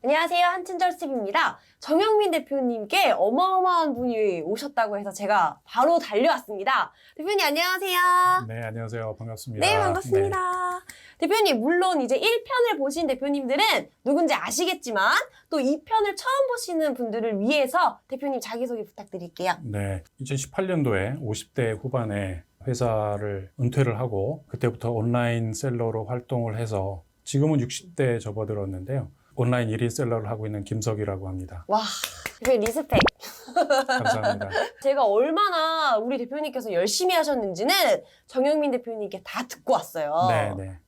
안녕하세요. 한친절스입니다. 정영민 대표님께 어마어마한 분이 오셨다고 해서 제가 바로 달려왔습니다. 대표님 안녕하세요. 네, 안녕하세요. 반갑습니다. 네, 반갑습니다. 대표님, 물론 이제 1편을 보신 대표님들은 누군지 아시겠지만 또 2편을 처음 보시는 분들을 위해서 대표님 자기소개 부탁드릴게요. 네, 2018년도에 50대 후반에 회사를 은퇴를 하고 그때부터 온라인 셀러로 활동을 해서 지금은 60대에 접어들었는데요. 온라인 1인 셀러를 하고 있는 김석이라고 합니다. 와, 대표님 리스펙. 감사합니다. 제가 얼마나 우리 대표님께서 열심히 하셨는지는 정영민 대표님께 다 듣고 왔어요.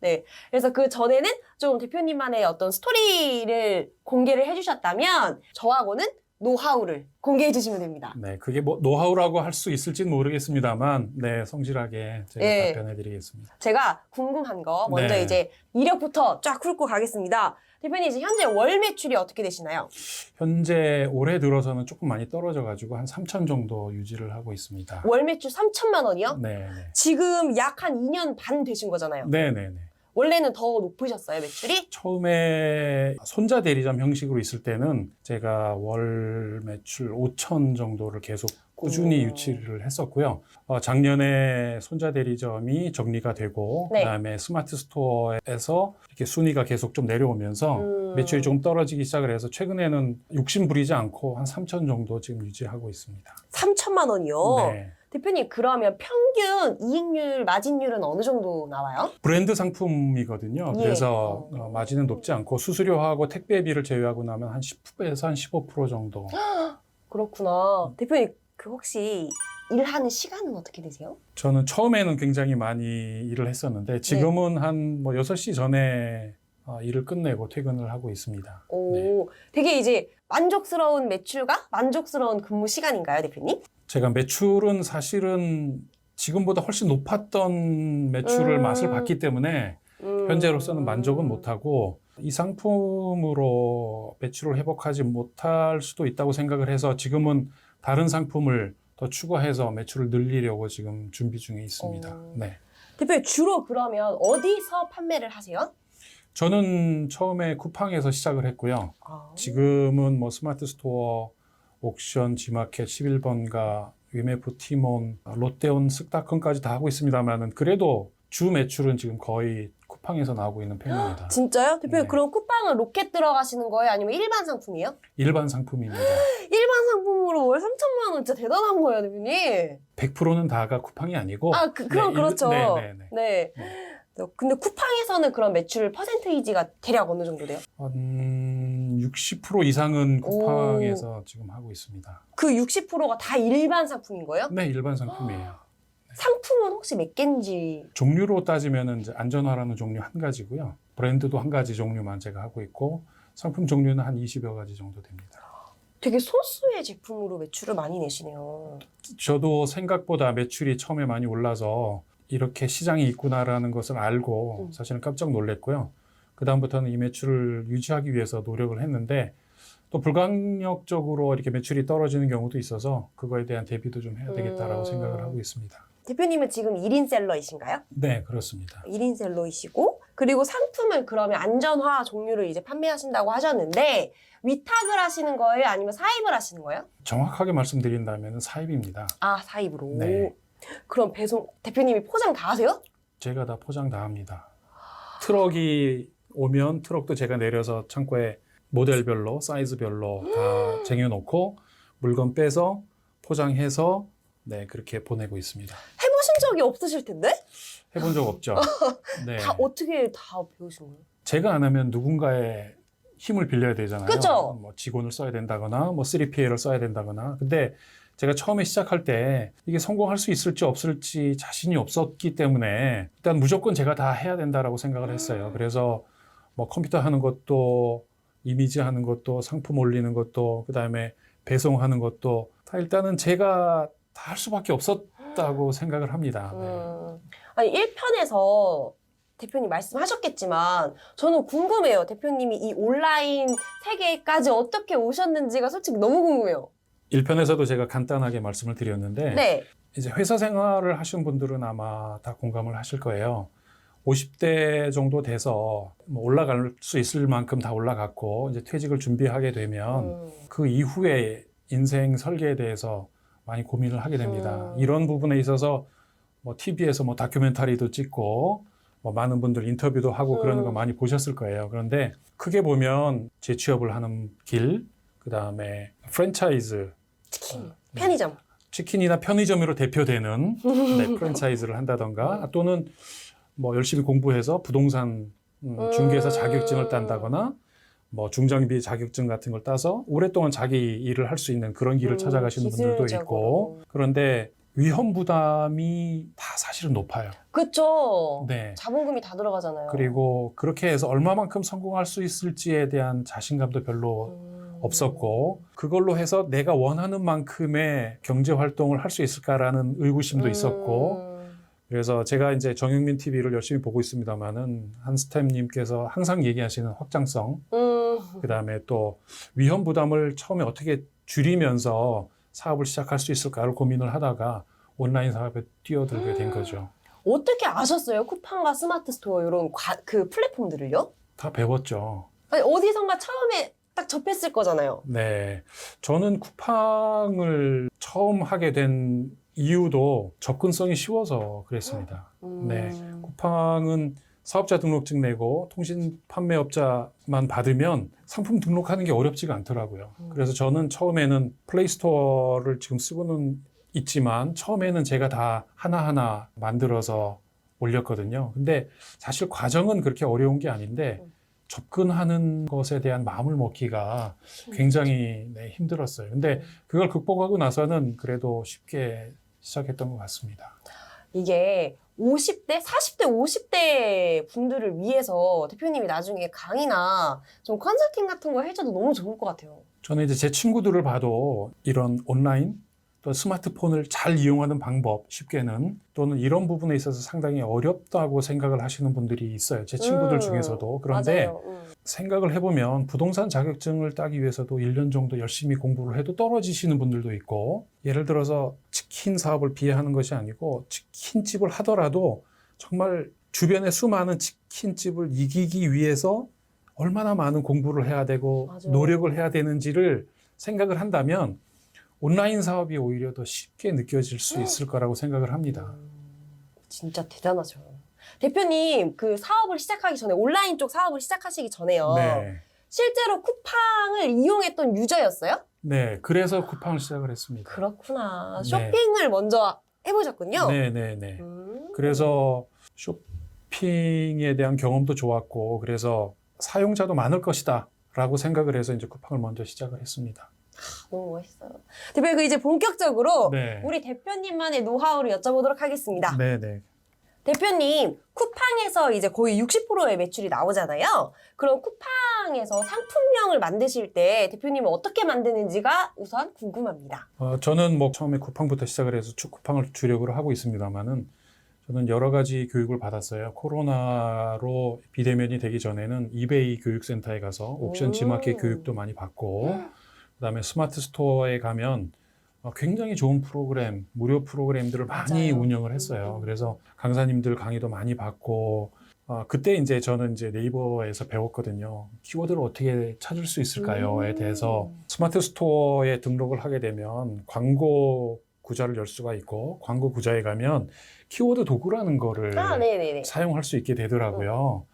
네. 그래서 그 전에는 좀 대표님만의 어떤 스토리를 공개를 해주셨다면 저하고는 노하우를 공개해 주시면 됩니다. 네, 그게 뭐 노하우라고 할 수 있을지는 모르겠습니다만, 네, 성실하게 제가 답변해 드리겠습니다. 제가 궁금한 거 먼저 이제 이력부터 쫙 훑고 가겠습니다. 대표님 이제 현재 월 매출이 어떻게 되시나요? 현재 올해 들어서는 조금 많이 떨어져가지고 한 3천 정도 유지를 하고 있습니다. 월 매출 3천만 원이요? 네. 지금 약 한 2년 반 되신 거잖아요. 네. 원래는 더 높으셨어요, 매출이? 처음에 손자 대리점 형식으로 있을 때는 제가 월 매출 5천 정도를 계속 꾸준히 유치를 했었고요. 작년에 손자 대리점이 정리가 되고 그다음에 스마트 스토어에서 이렇게 순위가 계속 좀 내려오면서 매출이 조금 떨어지기 시작을 해서 최근에는 욕심 부리지 않고 한 3천 정도 지금 유지하고 있습니다. 3천만 원이요? 네. 대표님 그러면 평균 이익률, 마진율은 어느 정도 나와요? 브랜드 상품이거든요. 그래서 마진은 높지 않고 수수료하고 택배비를 제외하고 나면 한 10%에서 한 15% 정도. 그렇구나. 대표님 그 혹시 일하는 시간은 어떻게 되세요? 저는 처음에는 굉장히 많이 일을 했었는데 지금은 한 뭐 6시 전에 일을 끝내고 퇴근을 하고 있습니다. 오, 되게 이제 만족스러운 매출과 만족스러운 근무 시간인가요, 대표님? 제가 매출은 사실은 지금보다 훨씬 높았던 매출을 맛을 봤기 때문에 현재로서는 만족은 못하고 이 상품으로 매출을 회복하지 못할 수도 있다고 생각을 해서 지금은 다른 상품을 더 추가해서 매출을 늘리려고 지금 준비 중에 있습니다. 네. 대표님 주로 그러면 어디서 판매를 하세요? 저는 처음에 쿠팡에서 시작을 했고요. 지금은 뭐 스마트 스토어, 옥션, 지마켓, 11번가, 위메프, 티몬, 롯데온, 쓱닷컴까지 다 하고 있습니다만은 그래도 주 매출은 지금 거의 쿠팡에서 나오고 있는 편입니다. 진짜요? 대표님 네. 그럼 쿠팡은 로켓 들어가시는 거예요? 아니면 일반 상품이에요? 일반 상품입니다. 일반 상품으로 월 3천만 원 진짜 대단한 거예요, 대표님. 100%는 다가 쿠팡이 아니고. 그럼 그렇죠. 네. 근데 쿠팡에서는 그런 매출 퍼센테이지가 대략 어느 정도 돼요? 60% 이상은 쿠팡에서 지금 하고 있습니다. 그 60%가 다 일반 상품인 거예요? 네, 일반 상품이에요. 상품은 혹시 몇 개인지? 종류로 따지면 이제 안전화라는 종류 한 가지고요. 브랜드도 한 가지 종류만 제가 하고 있고 상품 종류는 한 20여 가지 정도 됩니다. 되게 소수의 제품으로 매출을 많이 내시네요. 저도 생각보다 매출이 처음에 많이 올라서 이렇게 시장이 있구나라는 것을 알고 사실은 깜짝 놀랐고요. 그다음부터는 이 매출을 유지하기 위해서 노력을 했는데 또 불강력적으로 이렇게 매출이 떨어지는 경우도 있어서 그거에 대한 대비도 좀 해야 되겠다라고 생각을 하고 있습니다. 대표님은 지금 1인 셀러이신가요? 네, 그렇습니다. 1인 셀러이시고 그리고 상품을 그러면 안전화 종류를 이제 판매하신다고 하셨는데 위탁을 하시는 거예요? 아니면 사입을 하시는 거예요? 정확하게 말씀드린다면 사입입니다. 사입으로. 네. 그럼 배송 대표님이 포장 다 하세요? 제가 다 포장 다 합니다. 트럭이 오면 트럭도 제가 내려서 창고에 모델별로 사이즈별로 다 쟁여놓고 물건 빼서 포장해서 그렇게 보내고 있습니다. 해보신 적이 없으실 텐데? 해본 적 없죠. 네. 다 어떻게 다 배우신 거예요? 제가 안 하면 누군가의 힘을 빌려야 되잖아요. 그죠? 뭐 직원을 써야 된다거나 뭐 3PL을 써야 된다거나. 근데 제가 처음에 시작할 때 이게 성공할 수 있을지 없을지 자신이 없었기 때문에 일단 무조건 제가 다 해야 된다라고 생각을 했어요. 그래서 뭐 컴퓨터 하는 것도 이미지 하는 것도 상품 올리는 것도 그다음에 배송하는 것도 다 일단은 제가 다 할 수밖에 없었다고 생각을 합니다. 아니 1편에서 대표님 말씀하셨겠지만 저는 궁금해요. 대표님이 이 온라인 세계까지 어떻게 오셨는지가 솔직히 너무 궁금해요. 1편에서도 제가 간단하게 말씀을 드렸는데 네. 이제 회사 생활을 하시는 분들은 아마 다 공감을 하실 거예요. 50대 정도 돼서 뭐 올라갈 수 있을 만큼 다 올라갔고 이제 퇴직을 준비하게 되면 그 이후에 인생 설계에 대해서 많이 고민을 하게 됩니다. 이런 부분에 있어서 뭐 TV에서 뭐 다큐멘터리도 찍고 뭐 많은 분들 인터뷰도 하고 그러는 거 많이 보셨을 거예요. 그런데 크게 보면 재취업을 하는 길, 그 다음에 프랜차이즈, 치킨, 편의점. 치킨이나 편의점으로 대표되는 네, 프랜차이즈를 한다던가 또는 뭐 열심히 공부해서 부동산 중개사 자격증을 딴다거나 뭐 중장비 자격증 같은 걸 따서 오랫동안 자기 일을 할 수 있는 그런 길을 찾아가시는 분들도 있고 그런데 위험 부담이 다 사실은 높아요. 그쵸. 네. 자본금이 다 들어가잖아요. 그리고 그렇게 해서 얼마만큼 성공할 수 있을지에 대한 자신감도 별로 없었고 그걸로 해서 내가 원하는 만큼의 경제 활동을 할 수 있을까라는 의구심도 있었고 그래서 제가 이제 정영민 TV를 열심히 보고 있습니다만은 한스템님께서 항상 얘기하시는 확장성 그다음에 또 위험 부담을 처음에 어떻게 줄이면서 사업을 시작할 수 있을까를 고민을 하다가 온라인 사업에 뛰어들게 된 거죠. 어떻게 아셨어요? 쿠팡과 스마트 스토어 이런 그 플랫폼들을요? 다 배웠죠. 아니, 어디선가 처음에 딱 접했을 거잖아요. 네. 저는 쿠팡을 처음 하게 된 이유도 접근성이 쉬워서 그랬습니다. 네. 쿠팡은 사업자 등록증 내고 통신 판매업자만 받으면 상품 등록하는 게 어렵지가 않더라고요. 그래서 저는 처음에는 플레이스토어를 지금 쓰고는 있지만 처음에는 제가 다 하나하나 만들어서 올렸거든요. 근데 사실 과정은 그렇게 어려운 게 아닌데 접근하는 것에 대한 마음을 먹기가 굉장히 네, 힘들었어요. 근데 그걸 극복하고 나서는 그래도 쉽게 시작했던 것 같습니다. 이게 50대, 40대, 50대 분들을 위해서 대표님이 나중에 강의나 좀 컨설팅 같은 거 해줘도 너무 좋을 것 같아요. 저는 이제 제 친구들을 봐도 이런 온라인 또 스마트폰을 잘 이용하는 방법, 쉽게는 또는 이런 부분에 있어서 상당히 어렵다고 생각을 하시는 분들이 있어요. 제 친구들 중에서도. 그런데 생각을 해보면 부동산 자격증을 따기 위해서도 1년 정도 열심히 공부를 해도 떨어지시는 분들도 있고 예를 들어서 치킨 사업을 비하하는 것이 아니고 치킨집을 하더라도 정말 주변에 수많은 치킨집을 이기기 위해서 얼마나 많은 공부를 해야 되고 맞아요. 노력을 해야 되는지를 생각을 한다면 온라인 사업이 오히려 더 쉽게 느껴질 수 있을 거라고 생각을 합니다. 진짜 대단하죠. 대표님, 그 사업을 시작하기 전에, 온라인 쪽 사업을 시작하시기 전에요. 네. 실제로 쿠팡을 이용했던 유저였어요? 네, 그래서 쿠팡을 시작을 했습니다. 그렇구나. 네. 쇼핑을 먼저 해보셨군요. 네. 그래서 쇼핑에 대한 경험도 좋았고, 그래서 사용자도 많을 것이다 라고 생각을 해서 이제 쿠팡을 먼저 시작을 했습니다. 너무 멋있어요. 대표님, 그 이제 본격적으로 네. 우리 대표님만의 노하우를 여쭤보도록 하겠습니다. 네. 대표님, 쿠팡에서 이제 거의 60%의 매출이 나오잖아요. 그럼 쿠팡에서 상품명을 만드실 때 대표님은 어떻게 만드는지가 우선 궁금합니다. 저는 뭐 처음에 쿠팡부터 시작을 해서 쿠팡을 주력으로 하고 있습니다만은 저는 여러 가지 교육을 받았어요. 코로나로 비대면이 되기 전에는 이베이 교육센터에 가서 옵션 G마켓 교육도 많이 받고 그다음에 스마트 스토어에 가면 굉장히 좋은 프로그램, 무료 프로그램들을 많이 맞아요. 운영을 했어요. 그래서 강사님들 강의도 많이 받고 그때 이제 저는 이제 네이버에서 배웠거든요. 키워드를 어떻게 찾을 수 있을까요?에 대해서 스마트 스토어에 등록을 하게 되면 광고 구자를 열 수가 있고 광고 구자에 가면 키워드 도구라는 거를 네네네. 사용할 수 있게 되더라고요.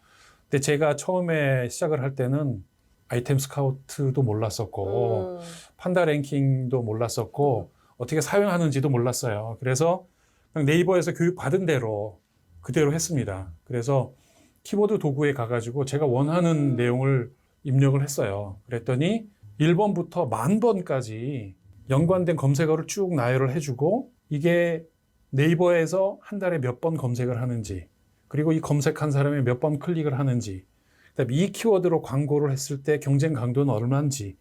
근데 제가 처음에 시작을 할 때는 아이템 스카우트도 몰랐었고 판다 랭킹도 몰랐었고 어떻게 사용하는지도 몰랐어요. 그래서 그냥 네이버에서 교육 받은 대로 그대로 했습니다. 그래서 키워드 도구에 가가지고 제가 원하는 내용을 입력을 했어요. 그랬더니 1번부터 10,000번까지 연관된 검색어를 쭉 나열을 해주고 이게 네이버에서 한 달에 몇 번 검색을 하는지 그리고 이 검색한 사람이 몇 번 클릭을 하는지 그다음에 이 키워드로 광고를 했을 때 경쟁 강도는 얼마인지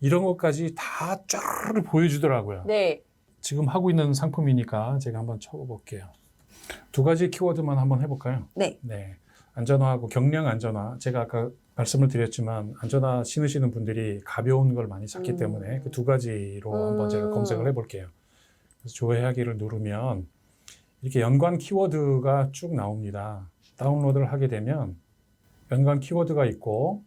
이런 것까지 다 쫙 보여주더라고요. 네. 지금 하고 있는 상품이니까 제가 한번 쳐볼게요. 두 가지 키워드만 한번 해볼까요? 네. 안전화하고 경량 안전화. 제가 아까 말씀을 드렸지만 안전화 신으시는 분들이 가벼운 걸 많이 찾기 때문에 그 두 가지로 한번 제가 검색을 해볼게요. 그래서 조회하기를 누르면 이렇게 연관 키워드가 쭉 나옵니다. 다운로드를 하게 되면 연관 키워드가 있고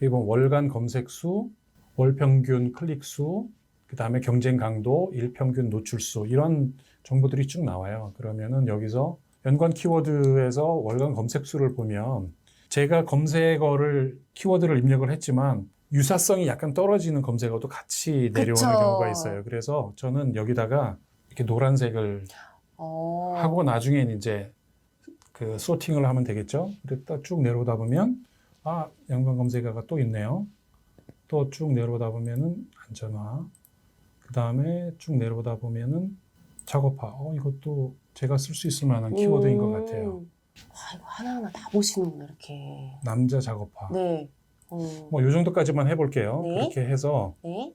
이번 월간 검색 수, 월 평균 클릭 수, 그 다음에 경쟁 강도, 일평균 노출 수 이런 정보들이 쭉 나와요. 그러면은 여기서 연관 키워드에서 월간 검색 수를 보면 제가 검색어를 키워드를 입력을 했지만 유사성이 약간 떨어지는 검색어도 같이 내려오는 그쵸. 경우가 있어요. 그래서 저는 여기다가 이렇게 노란색을 하고 나중엔 이제 그 소팅을 하면 되겠죠. 그랬다 쭉 내려오다 보면 아, 연관 검색어가 또 있네요. 또 쭉 내려오다 보면은 안전화. 그 다음에 쭉 내려오다 보면은 작업화. 이것도 제가 쓸 수 있을 만한 키워드인 것 같아요. 와, 이거 하나하나 다 보시는구나, 이렇게. 남자 작업화. 네. 뭐 요 정도까지만 해볼게요. 네. 그렇게 해서 네.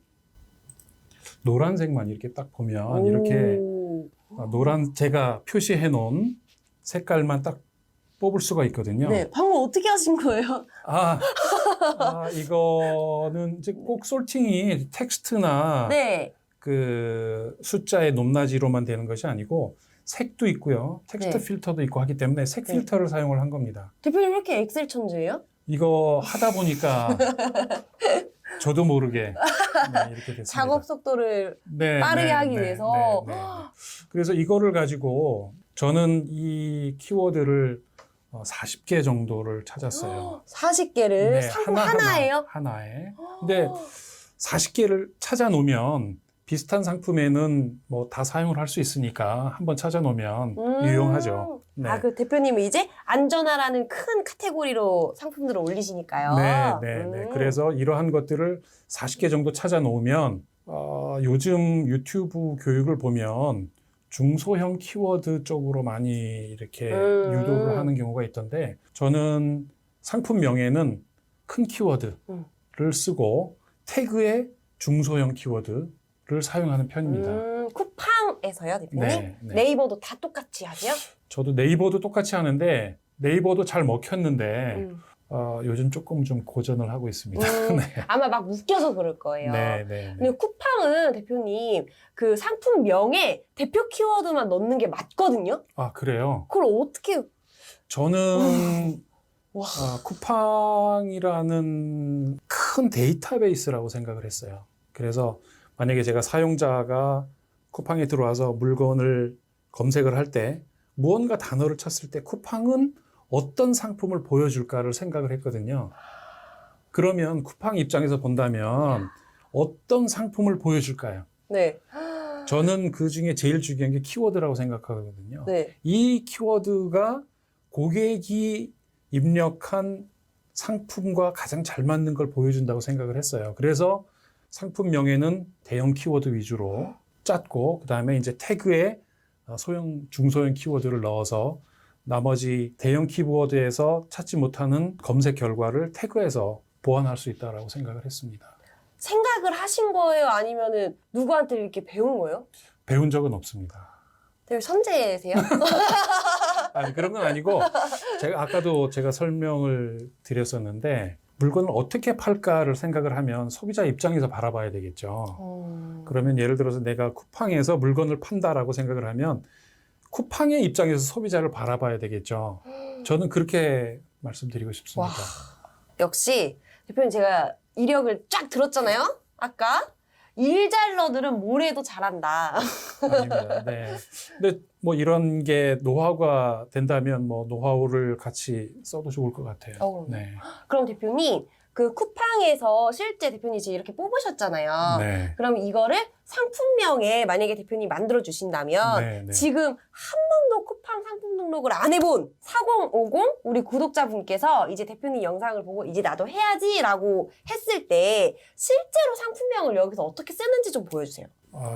노란색만 이렇게 딱 보면 이렇게 노란 제가 표시해 놓은 색깔만 딱 뽑을 수가 있거든요. 네, 방금 어떻게 하신 거예요? 이거는 이제 꼭 솔팅이 텍스트나 네. 그 숫자의 높낮이로만 되는 것이 아니고 색도 있고요. 텍스트 네. 필터도 있고 하기 때문에 색 네. 필터를 사용을 한 겁니다. 대표님 왜 이렇게 엑셀 천재예요? 이거 하다 보니까 저도 모르게 이렇게 됐습니다. 작업 속도를 네, 빠르게 하기 위해서. 그래서 이거를 가지고 저는 이 키워드를 40개 정도를 찾았어요. 40개를 네, 상품 하나예요? 하나에. 근데 40개를 찾아 놓으면 비슷한 상품에는 뭐 다 사용을 할 수 있으니까 한번 찾아 놓으면 유용하죠. 네. 그 대표님은 이제 안전화라는 큰 카테고리로 상품들을 올리시니까요. 네. 그래서 이러한 것들을 40개 정도 찾아 놓으면 요즘 유튜브 교육을 보면 중소형 키워드 쪽으로 많이 이렇게 유도를 하는 경우가 있던데 저는 상품명에는 큰 키워드를 쓰고 태그에 중소형 키워드를 사용하는 편입니다. 쿠팡에서요, 대표님? 네. 네이버도 다 똑같이 하세요? 저도 네이버도 똑같이 하는데 네이버도 잘 먹혔는데 요즘 조금 좀 고전을 하고 있습니다. 네. 아마 막 웃겨서 그럴 거예요. 네. 근데 쿠팡은 대표님 그 상품명에 대표 키워드만 넣는 게 맞거든요? 아, 그래요? 그걸 어떻게 저는 와. 쿠팡이라는 큰 데이터베이스라고 생각을 했어요. 그래서 만약에 제가 사용자가 쿠팡에 들어와서 물건을 검색을 할 때 무언가 단어를 쳤을 때 쿠팡은 어떤 상품을 보여줄까를 생각을 했거든요. 그러면 쿠팡 입장에서 본다면 어떤 상품을 보여줄까요? 네. 저는 그 중에 제일 중요한 게 키워드라고 생각하거든요. 네. 이 키워드가 고객이 입력한 상품과 가장 잘 맞는 걸 보여준다고 생각을 했어요. 그래서 상품명에는 대형 키워드 위주로 짰고, 그 다음에 이제 태그에 소형, 중소형 키워드를 넣어서 나머지 대형 키워드에서 찾지 못하는 검색 결과를 태그에서 보완할 수 있다고 생각을 했습니다. 생각을 하신 거예요? 아니면은 누구한테 이렇게 배운 거예요? 배운 적은 없습니다. 되게 선재세요? 아니, 그런 건 아니고 아까도 제가 설명을 드렸었는데 물건을 어떻게 팔까를 생각을 하면 소비자 입장에서 바라봐야 되겠죠. 그러면 예를 들어서 내가 쿠팡에서 물건을 판다라고 생각을 하면 쿠팡의 입장에서 소비자를 바라봐야 되겠죠. 저는 그렇게 말씀드리고 싶습니다. 와, 역시 대표님 제가 이력을 쫙 들었잖아요? 아까 일잘러들은 뭘 해도 잘한다. 아닙니다. 네. 근데 뭐 이런 게 노하우가 된다면 뭐 노하우를 같이 써도 좋을 것 같아요. 네. 그럼 대표님 그 쿠팡에서 실제 대표님 이제 이렇게 뽑으셨잖아요. 네. 그럼 이거를 상품명에 만약에 대표님 만들어 주신다면 지금 한 번도 쿠팡 상품 등록을 안 해본 4050 우리 구독자분께서 이제 대표님 영상을 보고 이제 나도 해야지라고 했을 때 실제로 상품명을 여기서 어떻게 쓰는지 좀 보여주세요.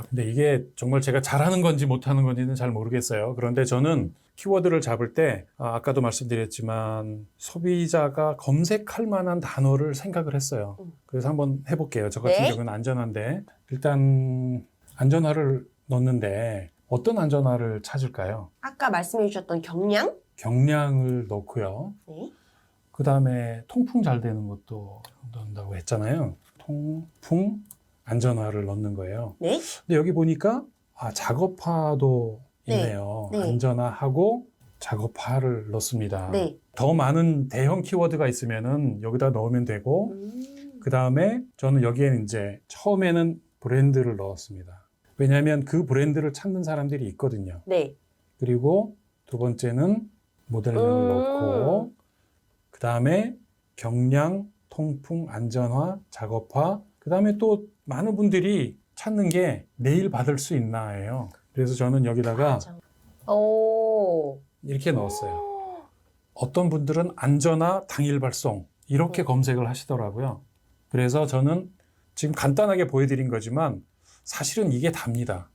근데 이게 정말 제가 잘하는 건지 못하는 건지는 잘 모르겠어요. 그런데 저는 키워드를 잡을 때 아까도 말씀드렸지만 소비자가 검색할 만한 단어를 생각을 했어요. 그래서 한번 해볼게요. 저 같은 경우는 안전화인데 일단 안전화를 넣는데 어떤 안전화를 찾을까요? 아까 말씀해 주셨던 경량? 경량을 넣고요. 네. 그 다음에 통풍 잘 되는 것도 넣는다고 했잖아요. 통풍 안전화를 넣는 거예요. 네. 근데 여기 보니까 작업화도 있네요. 네. 안전화하고 작업화를 넣습니다. 네. 더 많은 대형 키워드가 있으면은 여기다 넣으면 되고, 그 다음에 저는 여기에는 이제 처음에는 브랜드를 넣었습니다. 왜냐하면 그 브랜드를 찾는 사람들이 있거든요. 네. 그리고 두 번째는 모델명을 넣고, 그 다음에 경량, 통풍, 안전화, 작업화, 그 다음에 또 많은 분들이 찾는 게 내일 받을 수 있나예요. 그래서 저는 여기다가 오. 이렇게 넣었어요. 어떤 분들은 안전화, 당일 발송 이렇게 검색을 하시더라고요. 그래서 저는 지금 간단하게 보여드린 거지만 사실은 이게 답니다.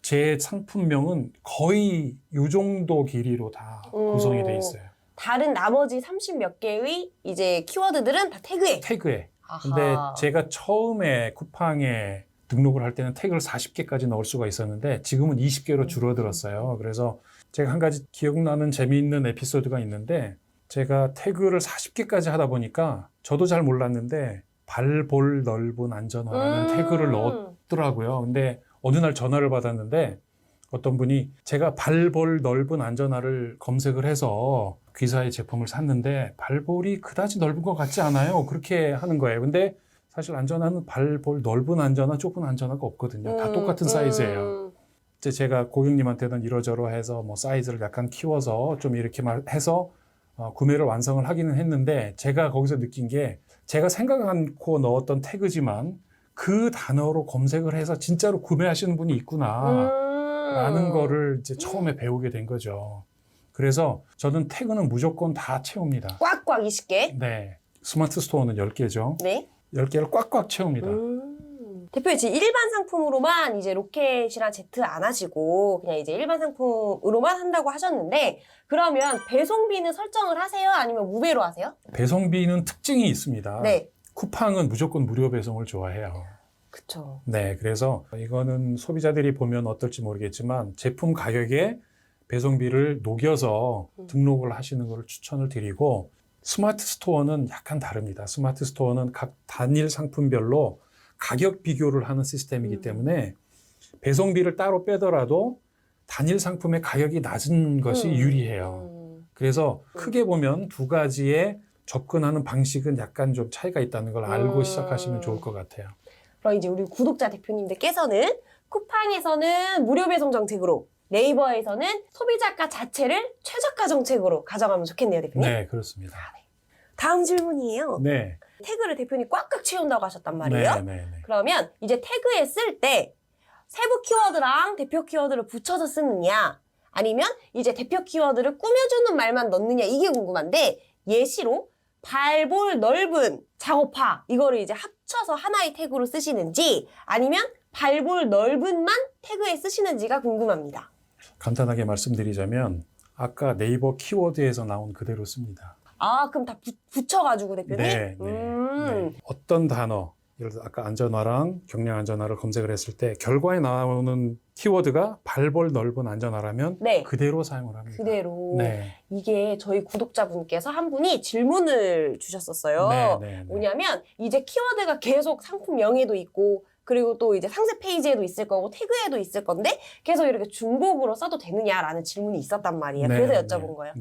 제 상품명은 거의 이 정도 길이로 다 구성이 돼 있어요. 다른 나머지 30 몇 개의 이제 키워드들은 다 태그에. 태그에. 아하. 근데 제가 처음에 쿠팡에 등록을 할 때는 태그를 40개까지 넣을 수가 있었는데 지금은 20개로 줄어들었어요. 그래서 제가 한 가지 기억나는 재미있는 에피소드가 있는데 제가 태그를 40개까지 하다 보니까 저도 잘 몰랐는데 발볼 넓은 안전화라는 태그를 넣었더라고요. 근데 어느 날 전화를 받았는데 어떤 분이 제가 발볼 넓은 안전화를 검색을 해서 귀사의 제품을 샀는데 발볼이 그다지 넓은 것 같지 않아요. 그렇게 하는 거예요. 근데 사실 안전화는 발볼 넓은 안전화, 좁은 안전화가 없거든요. 다 똑같은 사이즈예요. 이제 제가 고객님한테는 이러저러해서 뭐 사이즈를 약간 키워서 좀 이렇게 해서 구매를 완성을 하기는 했는데 제가 거기서 느낀 게 제가 생각 않고 넣었던 태그지만 그 단어로 검색을 해서 진짜로 구매하시는 분이 있구나라는 거를 이제 처음에 배우게 된 거죠. 그래서 저는 태그는 무조건 다 채웁니다. 꽉꽉 20개. 네. 스마트 스토어는 10개죠. 네. 10개를 꽉꽉 채웁니다. 대표님 지금 일반 상품으로만 이제 로켓이랑 제트 안 하시고 그냥 이제 일반 상품으로만 한다고 하셨는데 그러면 배송비는 설정을 하세요? 아니면 무배로 하세요? 배송비는 특징이 있습니다. 네. 쿠팡은 무조건 무료 배송을 좋아해요. 그쵸. 네, 그래서 이거는 소비자들이 보면 어떨지 모르겠지만 제품 가격에 배송비를 녹여서 등록을 하시는 것을 추천을 드리고 스마트 스토어는 약간 다릅니다. 스마트 스토어는 각 단일 상품별로 가격 비교를 하는 시스템이기 때문에 배송비를 따로 빼더라도 단일 상품의 가격이 낮은 것이 유리해요. 그래서 크게 보면 두 가지의 접근하는 방식은 약간 좀 차이가 있다는 걸 알고 시작하시면 좋을 것 같아요. 그럼 이제 우리 구독자 대표님들께서는 쿠팡에서는 무료 배송 정책으로 네이버에서는 소비자가 자체를 최저가 정책으로 가져가면 좋겠네요, 대표님. 네, 그렇습니다. 다음 질문이에요. 네. 태그를 대표님 꽉꽉 채운다고 하셨단 말이에요. 네. 그러면 이제 태그에 쓸 때 세부 키워드랑 대표 키워드를 붙여서 쓰느냐 아니면 이제 대표 키워드를 꾸며주는 말만 넣느냐 이게 궁금한데 예시로 발볼 넓은 작업화 이거를 이제 합쳐서 하나의 태그로 쓰시는지 아니면 발볼 넓은만 태그에 쓰시는지가 궁금합니다. 간단하게 말씀드리자면 아까 네이버 키워드에서 나온 그대로 씁니다. 아, 그럼 다 붙여가지고 대표님? 네. 어떤 단어, 예를 들어 아까 안전화랑 경량 안전화를 검색을 했을 때 결과에 나오는 키워드가 발볼 넓은 안전화라면 네. 그대로 사용을 합니다. 그대로. 네. 이게 저희 구독자분께서 한 분이 질문을 주셨었어요. 뭐냐면 이제 키워드가 계속 상품명에도 있고 그리고 또 이제 상세 페이지에도 있을 거고 태그에도 있을 건데 계속 이렇게 중복으로 써도 되느냐라는 질문이 있었단 말이에요. 그래서 여쭤본 거예요.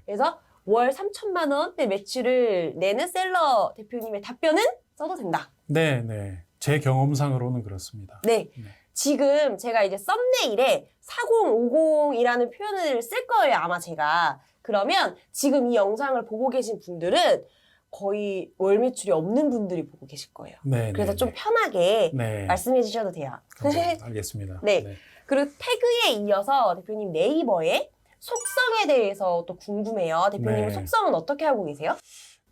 그래서 월 3천만 원대 매출을 내는 셀러 대표님의 답변은 써도 된다. 네. 제 경험상으로는 그렇습니다. 네. 지금 제가 이제 썸네일에 4050이라는 표현을 쓸 거예요, 아마 제가. 그러면 지금 이 영상을 보고 계신 분들은 거의 월 매출이 없는 분들이 보고 계실 거예요. 그래서 좀 편하게 말씀해 주셔도 돼요. 알겠습니다. 네. 그리고 태그에 이어서 대표님 네이버에 속성에 대해서 또 궁금해요. 대표님은 속성은 어떻게 하고 계세요?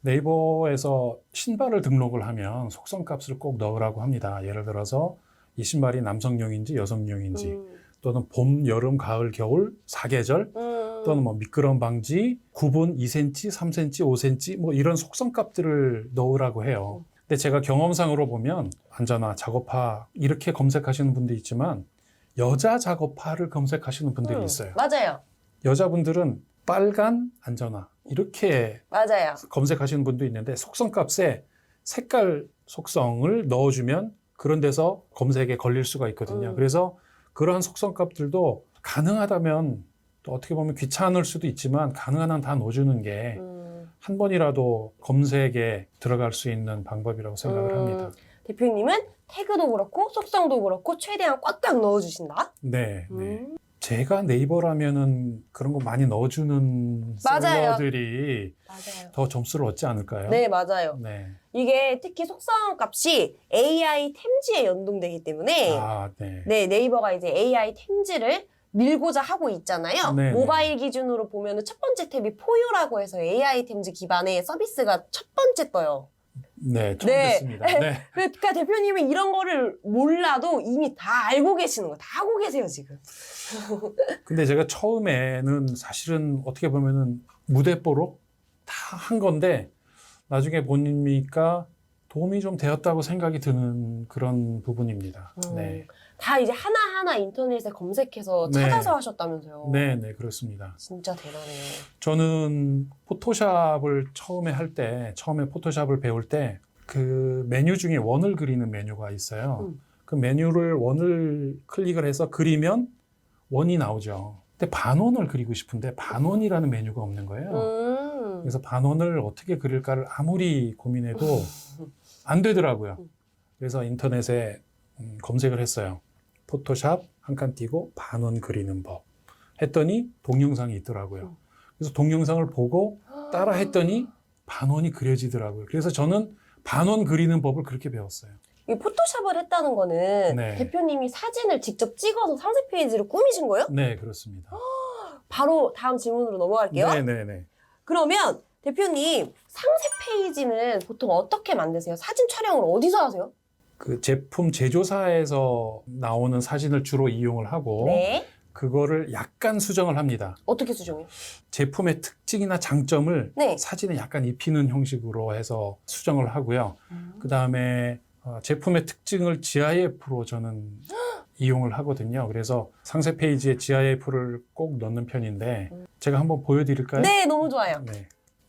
네이버에서 신발을 등록을 하면 속성 값을 꼭 넣으라고 합니다. 예를 들어서 이 신발이 남성용인지 여성용인지 또는 봄, 여름, 가을, 겨울, 사계절 또는 뭐 미끄럼 방지, 구분 2cm, 3cm, 5cm 뭐 이런 속성 값들을 넣으라고 해요. 근데 제가 경험상으로 보면 안전화, 작업화 이렇게 검색하시는 분도 있지만 여자 작업화를 검색하시는 분들이 있어요. 맞아요. 여자분들은 빨간 안전화 이렇게 맞아요. 검색하시는 분도 있는데 속성 값에 색깔 속성을 넣어주면 그런 데서 검색에 걸릴 수가 있거든요. 그래서 그러한 속성 값들도 가능하다면 또 어떻게 보면 귀찮을 수도 있지만 가능한 한 다 넣어주는 게 한 번이라도 검색에 들어갈 수 있는 방법이라고 생각을 합니다. 대표님은 태그도 그렇고 속성도 그렇고 최대한 꽉꽉 넣어주신다? 네, 네. 제가 네이버라면은 그런 거 많이 넣어주는 맞아요. 셀러들이 맞아요. 더 점수를 얻지 않을까요? 네, 맞아요. 네. 이게 특히 속성 값이 AI 템즈에 연동되기 때문에 아, 네. 네, 네이버가 이제 AI 템즈를 밀고자 하고 있잖아요. 네, 모바일 기준으로 보면은 첫 번째 탭이 포유라고 해서 AI 템즈 기반의 서비스가 첫 번째 떠요. 네, 처음 듣습니다. 네. 그러니까 대표님이 이런 거를 몰라도 이미 다 알고 계시는 거, 다 하고 계세요, 지금. 근데 제가 처음에는 사실은 어떻게 보면은 무대뽀로 다 한 건데 나중에 보니까 도움이 좀 되었다고 생각이 드는 그런 부분입니다. 네. 다 이제 하나하나 인터넷에 검색해서 네. 찾아서 하셨다면서요. 네, 네, 그렇습니다. 진짜 대단해요. 저는 포토샵을 처음에 포토샵을 배울 때 그 메뉴 중에 원을 그리는 메뉴가 있어요. 그 메뉴를 원을 클릭을 해서 그리면 원이 나오죠. 근데 반원을 그리고 싶은데 반원이라는 메뉴가 없는 거예요. 그래서 반원을 어떻게 그릴까를 아무리 고민해도 안 되더라고요. 그래서 인터넷에 검색을 했어요. 포토샵 한 칸 띄고 반원 그리는 법 했더니 동영상이 있더라고요. 그래서 동영상을 보고 따라 했더니 반원이 그려지더라고요. 그래서 저는 반원 그리는 법을 그렇게 배웠어요. 이 포토샵을 했다는 거는 네. 대표님이 사진을 직접 찍어서 상세 페이지를 꾸미신 거예요? 네, 그렇습니다. 바로 다음 질문으로 넘어갈게요. 네, 네, 네. 그러면 대표님 상세 페이지는 보통 어떻게 만드세요? 사진 촬영을 어디서 하세요? 그 제품 제조사에서 나오는 사진을 주로 이용을 하고 네. 그거를 약간 수정을 합니다. 어떻게 수정해요? 제품의 특징이나 장점을 네. 사진에 약간 입히는 형식으로 해서 수정을 하고요. 그 다음에 제품의 특징을 GIF로 저는 이용을 하거든요. 그래서 상세 페이지에 GIF를 꼭 넣는 편인데 제가 한번 보여드릴까요? 네, 너무 좋아요. 네.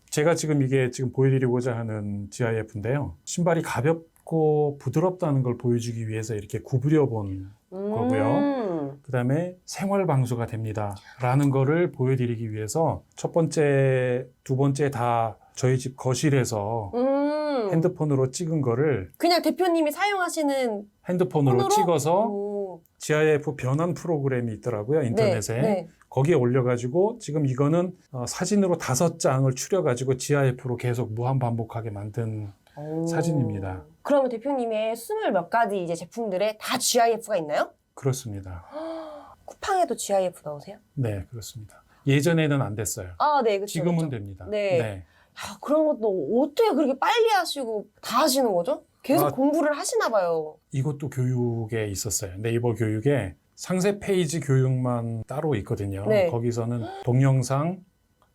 제가 이게 보여드리고자 하는 GIF인데요. 신발이 가볍고 부드럽다는 걸 보여주기 위해서 이렇게 구부려 본 거고요. 그 다음에 생활 방수가 됩니다. 라는 거를 보여드리기 위해서 첫 번째, 두 번째 다 저희 집 거실에서 핸드폰으로 찍은 거를 그냥 대표님이 사용하시는 핸드폰으로 폰으로? 찍어서 오. GIF 변환 프로그램이 있더라고요. 인터넷에. 네. 거기에 올려가지고 지금 이거는 사진으로 5장을 추려가지고 GIF로 계속 무한 반복하게 만든 오. 사진입니다. 그러면 대표님의 20몇 가지 이제 제품들에 다 GIF가 있나요? 그렇습니다. 쿠팡에도 GIF 넣으세요? 네, 그렇습니다. 예전에는 안 됐어요. 아, 네, 그렇죠. 지금은 됩니다. 네. 아, 그런 것도 어떻게 그렇게 빨리 하시고 다 하시는 거죠? 계속 공부를 하시나 봐요. 이것도 교육에 있었어요. 네이버 교육에 상세 페이지 교육만 따로 있거든요. 네. 거기서는 동영상,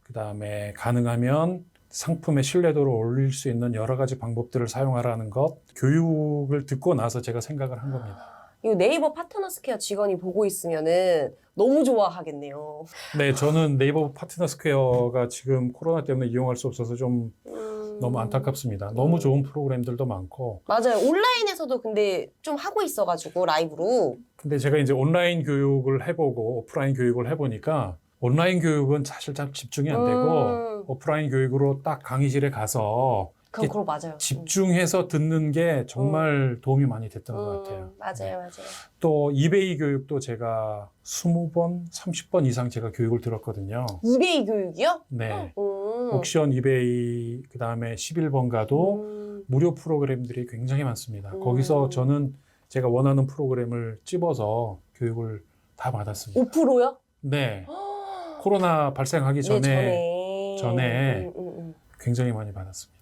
그 다음에 가능하면 상품의 신뢰도를 올릴 수 있는 여러 가지 방법들을 사용하라는 것, 교육을 듣고 나서 제가 생각을 한 겁니다. 이거 네이버 파트너스퀘어 직원이 보고 있으면은 너무 좋아하겠네요. 네, 저는 네이버 파트너 스퀘어가 지금 코로나 때문에 이용할 수 없어서 좀 너무 안타깝습니다. 너무 좋은 프로그램들도 많고. 맞아요. 온라인에서도 근데 좀 하고 있어가지고 라이브로. 근데 제가 이제 온라인 교육을 해보고 오프라인 교육을 해보니까 온라인 교육은 사실 잘 집중이 안 되고 오프라인 교육으로 딱 강의실에 가서 그거 맞아요. 집중해서 듣는 게 정말 도움이 많이 됐던 것 같아요. 맞아요, 맞아요. 또 이베이 교육도 제가 20번, 30번 이상 제가 교육을 들었거든요. 이베이 교육이요? 네. 옥션 이베이 그 다음에 11번 가도 무료 프로그램들이 굉장히 많습니다. 거기서 저는 제가 원하는 프로그램을 찝어서 교육을 다 받았습니다. 5%요? 네. 코로나 발생하기 전에 굉장히 많이 받았습니다.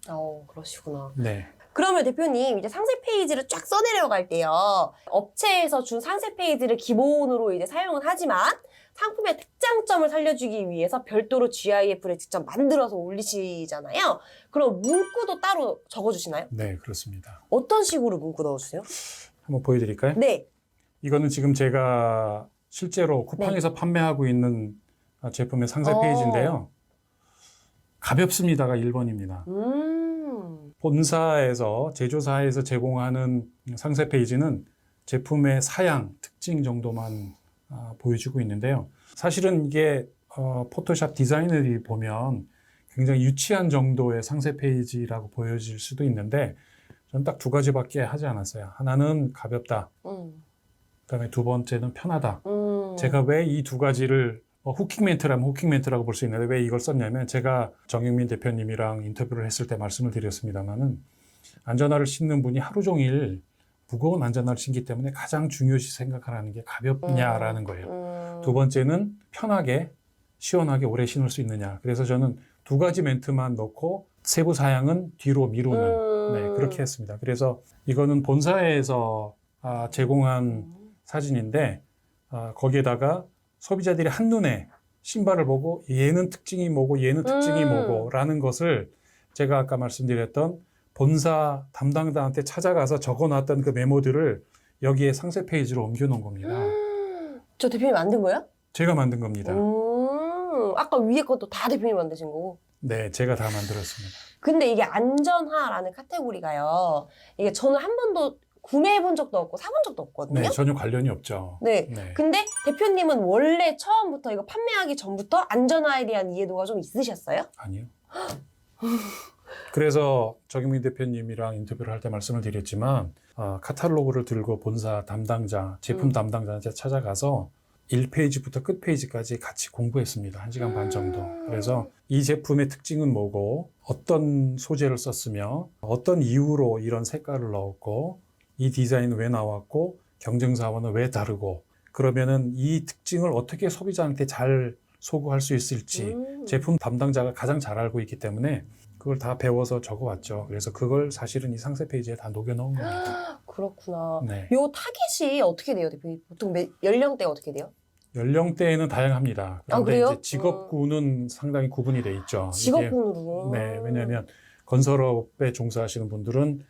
그러시구나. 네. 그러면 대표님 이제 상세 페이지를 쫙 써내려갈 때요. 업체에서 준 상세 페이지를 기본으로 이제 사용은 하지만 상품의 특장점을 살려주기 위해서 별도로 GIF를 직접 만들어서 올리시잖아요. 그럼 문구도 따로 적어주시나요? 네, 그렇습니다. 어떤 식으로 문구 넣어주세요? 한번 보여드릴까요? 네. 이거는 지금 제가 실제로 쿠팡에서 판매하고 있는 제품의 상세 페이지인데요. 가볍습니다가 1번입니다. 본사에서, 제조사에서 제공하는 상세 페이지는 제품의 사양, 특징 정도만 보여주고 있는데요. 사실은 이게 포토샵 디자이너들이 보면 굉장히 유치한 정도의 상세 페이지라고 보여질 수도 있는데 저는 딱 두 가지밖에 하지 않았어요. 하나는 가볍다. 그다음에 두 번째는 편하다. 제가 왜 이 두 가지를 후킹 멘트라면 후킹 멘트라고 볼 수 있는데 왜 이걸 썼냐면 제가 정영민 대표님이랑 인터뷰를 했을 때 말씀을 드렸습니다만은 안전화를 신는 분이 하루 종일 무거운 안전화를 신기 때문에 가장 중요시 생각하는 게 가볍냐라는 거예요. 두 번째는 편하게 시원하게 오래 신을 수 있느냐. 그래서 저는 두 가지 멘트만 넣고 세부 사양은 뒤로 미루는 네, 그렇게 했습니다. 그래서 이거는 본사에서 제공한 사진인데 거기에다가 소비자들이 한눈에 신발을 보고 얘는 특징이 뭐고 얘는 특징이 뭐고 라는 것을 제가 아까 말씀드렸던 본사 담당자한테 찾아가서 적어놨던 그 메모들을 여기에 상세 페이지로 옮겨놓은 겁니다. 저 대표님 만든 거예요? 제가 만든 겁니다. 아까 위에 것도 다 대표님 만드신 거고. 네, 제가 다 만들었습니다. 근데 이게 안전화라는 카테고리가요. 이게 저는 한 번도 구매해본 적도 없고 사본 적도 없거든요. 네, 전혀 관련이 없죠. 네. 근데 대표님은 원래 처음부터 이거 판매하기 전부터 안전화에 대한 이해도가 좀 있으셨어요? 아니요. 그래서 정영민 대표님이랑 인터뷰를 할 때 말씀을 드렸지만 카탈로그를 들고 본사 담당자, 제품 담당자한테 찾아가서 1페이지부터 끝페이지까지 같이 공부했습니다. 1시간 반 정도. 그래서 이 제품의 특징은 뭐고 어떤 소재를 썼으며 어떤 이유로 이런 색깔을 넣었고 이 디자인은 왜 나왔고 경쟁사와는 왜 다르고 그러면은 이 특징을 어떻게 소비자한테 잘 소구할 수 있을지 제품 담당자가 가장 잘 알고 있기 때문에 그걸 다 배워서 적어왔죠. 그래서 그걸 사실은 이 상세 페이지에 다 녹여놓은 겁니다. 그렇구나. 네. 요 타겟이 어떻게 돼요, 대표님? 보통 연령대가 어떻게 돼요? 연령대에는 다양합니다. 그런데 그래요? 이제 직업군은 상당히 구분이 돼 있죠. 직업군으로. 네, 왜냐하면 건설업에 종사하시는 분들은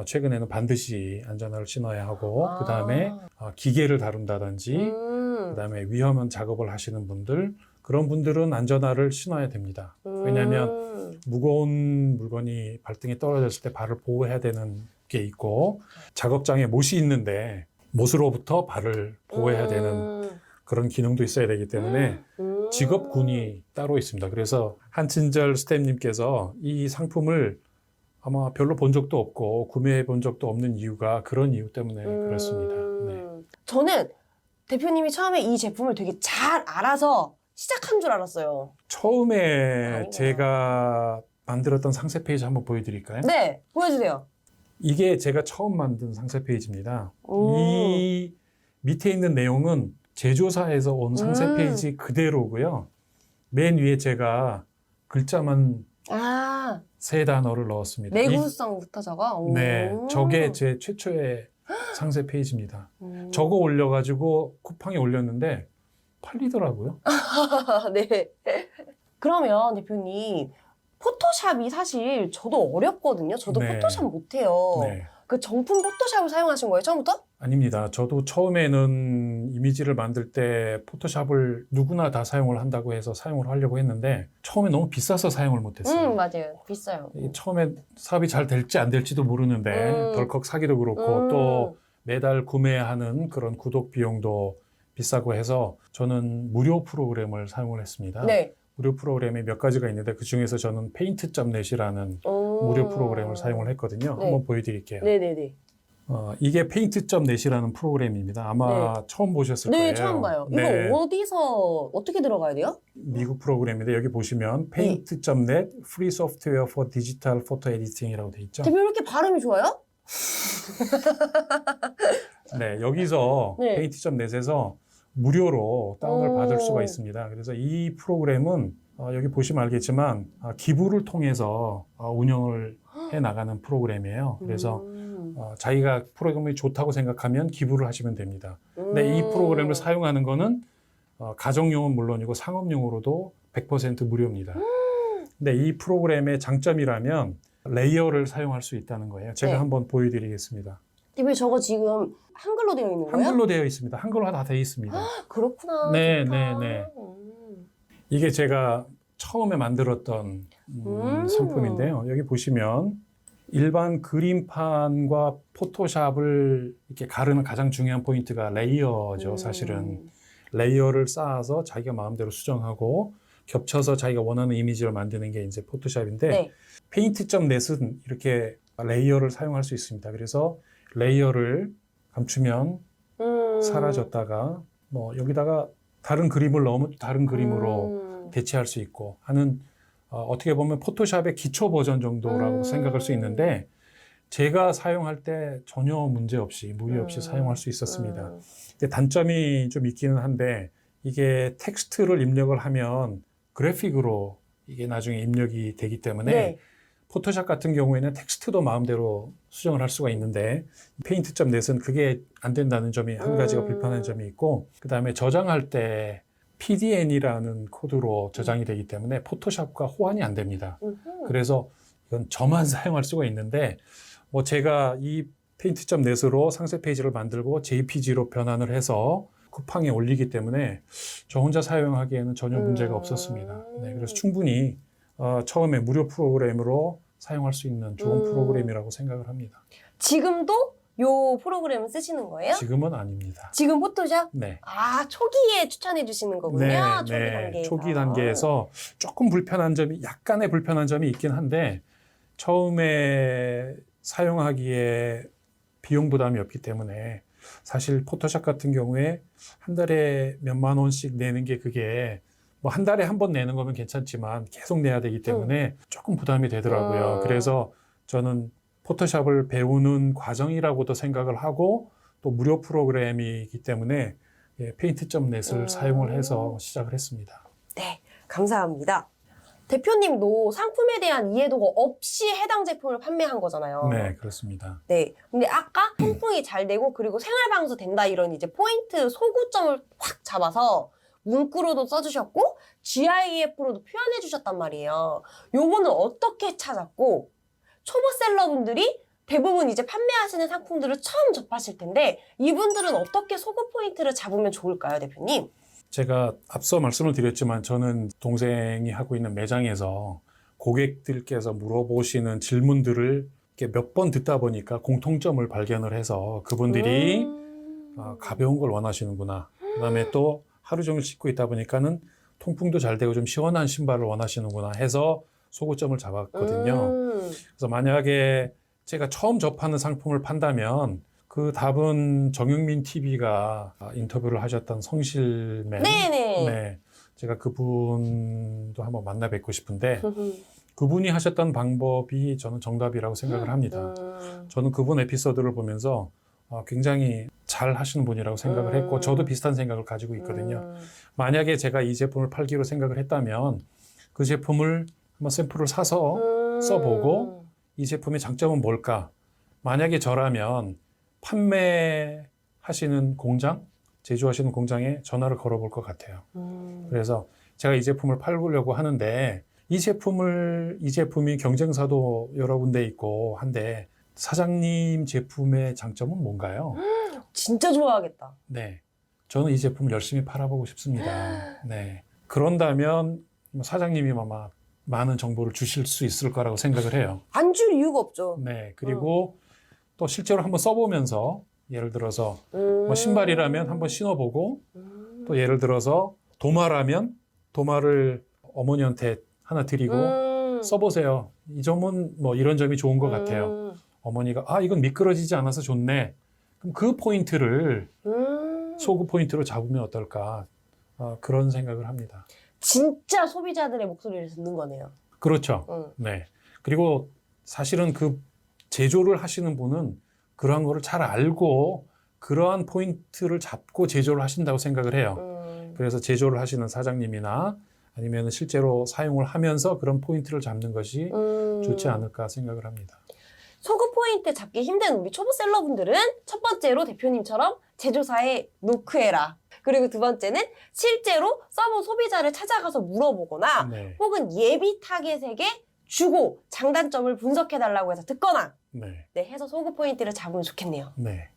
최근에는 반드시 안전화를 신어야 하고 그 다음에 기계를 다룬다든지 그 다음에 위험한 작업을 하시는 분들 그런 분들은 안전화를 신어야 됩니다. 왜냐하면 무거운 물건이 발등에 떨어졌을 때 발을 보호해야 되는 게 있고 작업장에 못이 있는데 못으로부터 발을 보호해야 되는 그런 기능도 있어야 되기 때문에 직업군이 따로 있습니다. 그래서 한친절 스태프님께서 이 상품을 아마 별로 본 적도 없고 구매해 본 적도 없는 이유가 그런 이유 때문에 그렇습니다. 네. 저는 대표님이 처음에 이 제품을 되게 잘 알아서 시작한 줄 알았어요. 처음에 아니구나. 제가 만들었던 상세 페이지 한번 보여드릴까요? 네, 보여주세요. 이게 제가 처음 만든 상세 페이지입니다. 이 밑에 있는 내용은 제조사에서 온 상세 페이지 그대로고요. 맨 위에 제가 글자만 세 단어를 넣었습니다. 내구성부터 적어? 네, 저게 제 최초의 상세 페이지입니다. 저거 올려가지고 쿠팡에 올렸는데 팔리더라고요. 네. 그러면 대표님, 포토샵이 사실 저도 어렵거든요. 저도 네. 포토샵 못해요. 네. 그 정품 포토샵을 사용하신 거예요, 처음부터? 아닙니다. 저도 처음에는 이미지를 만들 때 포토샵을 누구나 다 사용을 한다고 해서 사용을 하려고 했는데 처음에 너무 비싸서 사용을 못했어요. 맞아요. 비싸요. 처음에 사업이 잘 될지 안 될지도 모르는데 덜컥 사기도 그렇고 또 매달 구매하는 그런 구독 비용도 비싸고 해서 저는 무료 프로그램을 사용을 했습니다. 네. 무료 프로그램이 몇 가지가 있는데 그 중에서 저는 paint.net이라는 무료 프로그램을 사용을 했거든요. 네. 한번 보여드릴게요. 네네네. 이게 paint.net이라는 프로그램입니다. 아마 처음 보셨을 거예요. 네, 처음 봐요. 네. 이거 어디서 어떻게 들어가야 돼요? 미국 프로그램인데 여기 보시면 paint.net Free Software for Digital Photo Editing이라고 돼 있죠. 대표님 왜 이렇게 발음이 좋아요? 네, 여기서 네. paint.net에서 무료로 다운을 받을 수가 있습니다. 그래서 이 프로그램은 여기 보시면 알겠지만 기부를 통해서 운영을 해 나가는 프로그램이에요. 그래서 자기가 프로그램이 좋다고 생각하면 기부를 하시면 됩니다. 근데 이 프로그램을 사용하는 거는 가정용은 물론이고 상업용으로도 100% 무료입니다. 근데 이 프로그램의 장점이라면 레이어를 사용할 수 있다는 거예요. 제가 네. 한번 보여드리겠습니다. 대표님 저거 지금 한글로 되어 있는 거예요? 한글로 되어 있습니다. 한글로 다 되어 있습니다. 그렇구나. 네, 좋다. 네, 네. 이게 제가 처음에 만들었던 상품인데요. 여기 보시면 일반 그림판과 포토샵을 이렇게 가르는 가장 중요한 포인트가 레이어죠. 사실은 레이어를 쌓아서 자기가 마음대로 수정하고 겹쳐서 자기가 원하는 이미지를 만드는 게 이제 포토샵인데 네. 페인트.net은 이렇게 레이어를 사용할 수 있습니다. 그래서 레이어를 감추면 사라졌다가 뭐 여기다가 다른 그림을 넣으면 다른 그림으로 대체할 수 있고 하는 어떻게 보면 포토샵의 기초 버전 정도라고 생각할 수 있는데 제가 사용할 때 전혀 문제 없이 무리 없이 사용할 수 있었습니다. 근데 단점이 좀 있기는 한데 이게 텍스트를 입력을 하면 그래픽으로 이게 나중에 입력이 되기 때문에 네. 포토샵 같은 경우에는 텍스트도 마음대로 수정을 할 수가 있는데 페인트.net은 그게 안 된다는 점이 한 가지가 불편한 점이 있고 그 다음에 저장할 때 PDN이라는 코드로 저장이 되기 때문에 포토샵과 호환이 안 됩니다. 그래서 이건 저만 사용할 수가 있는데 뭐 제가 이 페인트.net으로 상세 페이지를 만들고 JPG로 변환을 해서 쿠팡에 올리기 때문에 저 혼자 사용하기에는 전혀 문제가 없었습니다. 네, 그래서 충분히 처음에 무료 프로그램으로 사용할 수 있는 좋은 프로그램이라고 생각을 합니다. 지금도 요 프로그램을 쓰시는 거예요? 지금은 아닙니다. 지금 포토샵? 네. 아, 초기에 추천해 주시는 거군요. 네, 초기 네. 단계에서. 초기 단계에서 조금 약간의 불편한 점이 있긴 한데 처음에 사용하기에 비용 부담이 없기 때문에 사실 포토샵 같은 경우에 한 달에 몇만 원씩 내는 게 그게 뭐 한 달에 한 번 내는 거면 괜찮지만 계속 내야 되기 때문에 조금 부담이 되더라고요. 그래서 저는 포토샵을 배우는 과정이라고도 생각을 하고 또 무료 프로그램이기 때문에 페인트.net을 사용을 해서 시작을 했습니다. 네, 감사합니다. 대표님도 상품에 대한 이해도가 없이 해당 제품을 판매한 거잖아요. 네, 그렇습니다. 네. 근데 아까 통풍이 잘 되고 그리고 생활방수 된다 이런 이제 포인트 소구점을 확 잡아서 문구로도 써주셨고 GIF로도 표현해 주셨단 말이에요. 요거는 어떻게 찾았고 초보셀러분들이 대부분 이제 판매하시는 상품들을 처음 접하실 텐데 이분들은 어떻게 소구 포인트를 잡으면 좋을까요, 대표님? 제가 앞서 말씀을 드렸지만 저는 동생이 하고 있는 매장에서 고객들께서 물어보시는 질문들을 몇 번 듣다 보니까 공통점을 발견을 해서 그분들이 가벼운 걸 원하시는구나. 그다음에 또 하루 종일 신고 있다 보니까는 통풍도 잘 되고 좀 시원한 신발을 원하시는구나 해서 소구점을 잡았거든요. 그래서 만약에 제가 처음 접하는 상품을 판다면 그 답은 정영민 TV가 인터뷰를 하셨던 성실맨. 네네. 네. 제가 그분도 한번 만나 뵙고 싶은데 그분이 하셨던 방법이 저는 정답이라고 생각을 합니다. 저는 그분 에피소드를 보면서 굉장히 잘 하시는 분이라고 생각을 했고 저도 비슷한 생각을 가지고 있거든요. 만약에 제가 이 제품을 팔기로 생각을 했다면 그 제품을 한번 샘플을 사서 써보고 이 제품의 장점은 뭘까? 만약에 저라면 판매하시는 공장, 제조하시는 공장에 전화를 걸어볼 것 같아요. 그래서 제가 이 제품을 팔려고 하는데 이 제품이 경쟁사도 여러 군데 있고 한데 사장님 제품의 장점은 뭔가요? 진짜 좋아하겠다. 네. 저는 이 제품을 열심히 팔아보고 싶습니다. 네. 그런다면 사장님이 아마 많은 정보를 주실 수 있을 거라고 생각을 해요. 안 줄 이유가 없죠. 네. 그리고 또 실제로 한번 써보면서 예를 들어서 뭐 신발이라면 한번 신어보고 또 예를 들어서 도마라면 도마를 어머니한테 하나 드리고 써보세요. 이 점은 뭐 이런 점이 좋은 것 같아요. 어머니가 이건 미끄러지지 않아서 좋네. 그럼 그 포인트를 소구 포인트로 잡으면 어떨까 그런 생각을 합니다. 진짜 소비자들의 목소리를 듣는 거네요. 그렇죠. 네. 그리고 사실은 그 제조를 하시는 분은 그러한 거를 잘 알고 그러한 포인트를 잡고 제조를 하신다고 생각을 해요. 그래서 제조를 하시는 사장님이나 아니면 실제로 사용을 하면서 그런 포인트를 잡는 것이 좋지 않을까 생각을 합니다. 소구 포인트 잡기 힘든 우리 초보셀러분들은 첫 번째로 대표님처럼 제조사에 노크해라. 그리고 두 번째는 실제로 써본 소비자를 찾아가서 물어보거나 네. 혹은 예비 타겟에게 주고 장단점을 분석해달라고 해서 듣거나 네. 네, 해서 소구 포인트를 잡으면 좋겠네요. 네.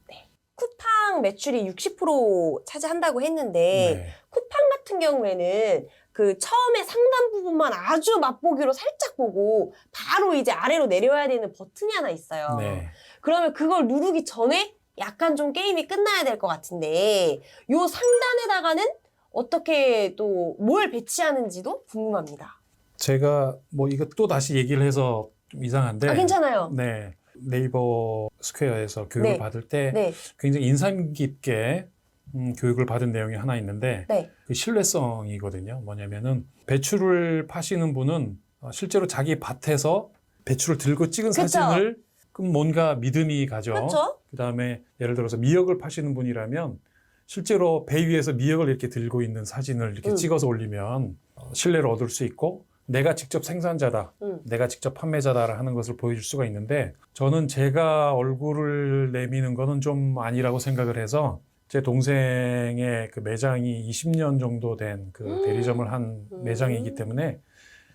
쿠팡 매출이 60% 차지한다고 했는데 네. 쿠팡 같은 경우에는 그 처음에 상단 부분만 아주 맛보기로 살짝 보고 바로 이제 아래로 내려야 되는 버튼이 하나 있어요. 네. 그러면 그걸 누르기 전에 약간 좀 게임이 끝나야 될 것 같은데 요 상단에다가는 어떻게 또 뭘 배치하는지도 궁금합니다. 제가 뭐 이거 또 다시 얘기를 해서 좀 이상한데. 괜찮아요. 네. 네이버 스퀘어에서 교육을 네. 받을 때 네. 굉장히 인상 깊게 교육을 받은 내용이 하나 있는데 네. 그 신뢰성이거든요. 뭐냐면은 배추를 파시는 분은 실제로 자기 밭에서 배추를 들고 찍은 그쵸? 사진을 그럼 뭔가 믿음이 가죠. 그렇죠? 그다음에 예를 들어서 미역을 파시는 분이라면 실제로 배 위에서 미역을 이렇게 들고 있는 사진을 이렇게 찍어서 올리면 신뢰를 얻을 수 있고 내가 직접 생산자다, 내가 직접 판매자다 하는 것을 보여줄 수가 있는데 저는 제가 얼굴을 내미는 거는 좀 아니라고 생각을 해서 제 동생의 그 매장이 20년 정도 된 그 대리점을 한 매장이기 때문에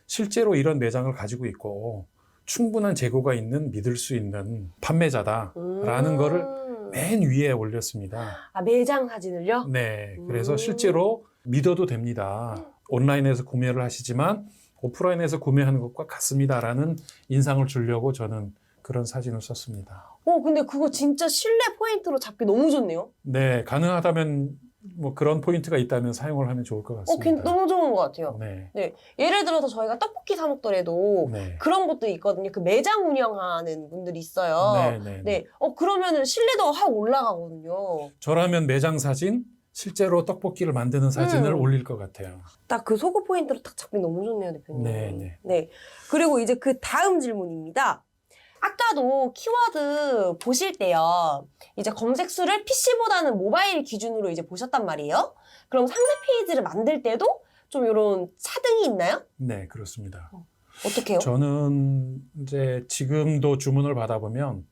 실제로 이런 매장을 가지고 있고 충분한 재고가 있는 믿을 수 있는 판매자다라는 거를 맨 위에 올렸습니다. 아, 매장 사진을요? 네. 그래서 실제로 믿어도 됩니다. 온라인에서 구매를 하시지만 오프라인에서 구매하는 것과 같습니다라는 인상을 주려고 저는 그런 사진을 썼습니다. 근데 그거 진짜 신뢰 포인트로 잡기 너무 좋네요. 네. 가능하다면 뭐 그런 포인트가 있다면 사용을 하면 좋을 것 같습니다. 너무 좋은 것 같아요. 네. 네. 예를 들어서 저희가 떡볶이 사 먹더라도 네. 그런 것도 있거든요. 그 매장 운영하는 분들이 있어요. 네. 그러면은 신뢰도가 확 올라가거든요. 저라면 매장 사진, 실제로 떡볶이를 만드는 사진을 올릴 것 같아요. 딱 그 소구 포인트로 딱 잡기 너무 좋네요, 대표님. 네. 그리고 이제 그 다음 질문입니다. 아까도 키워드 보실 때요. 이제 검색수를 PC보다는 모바일 기준으로 이제 보셨단 말이에요. 그럼 상세 페이지를 만들 때도 좀 이런 차등이 있나요? 네, 그렇습니다. 어떻게 해요? 저는 이제 지금도 주문을 받아보면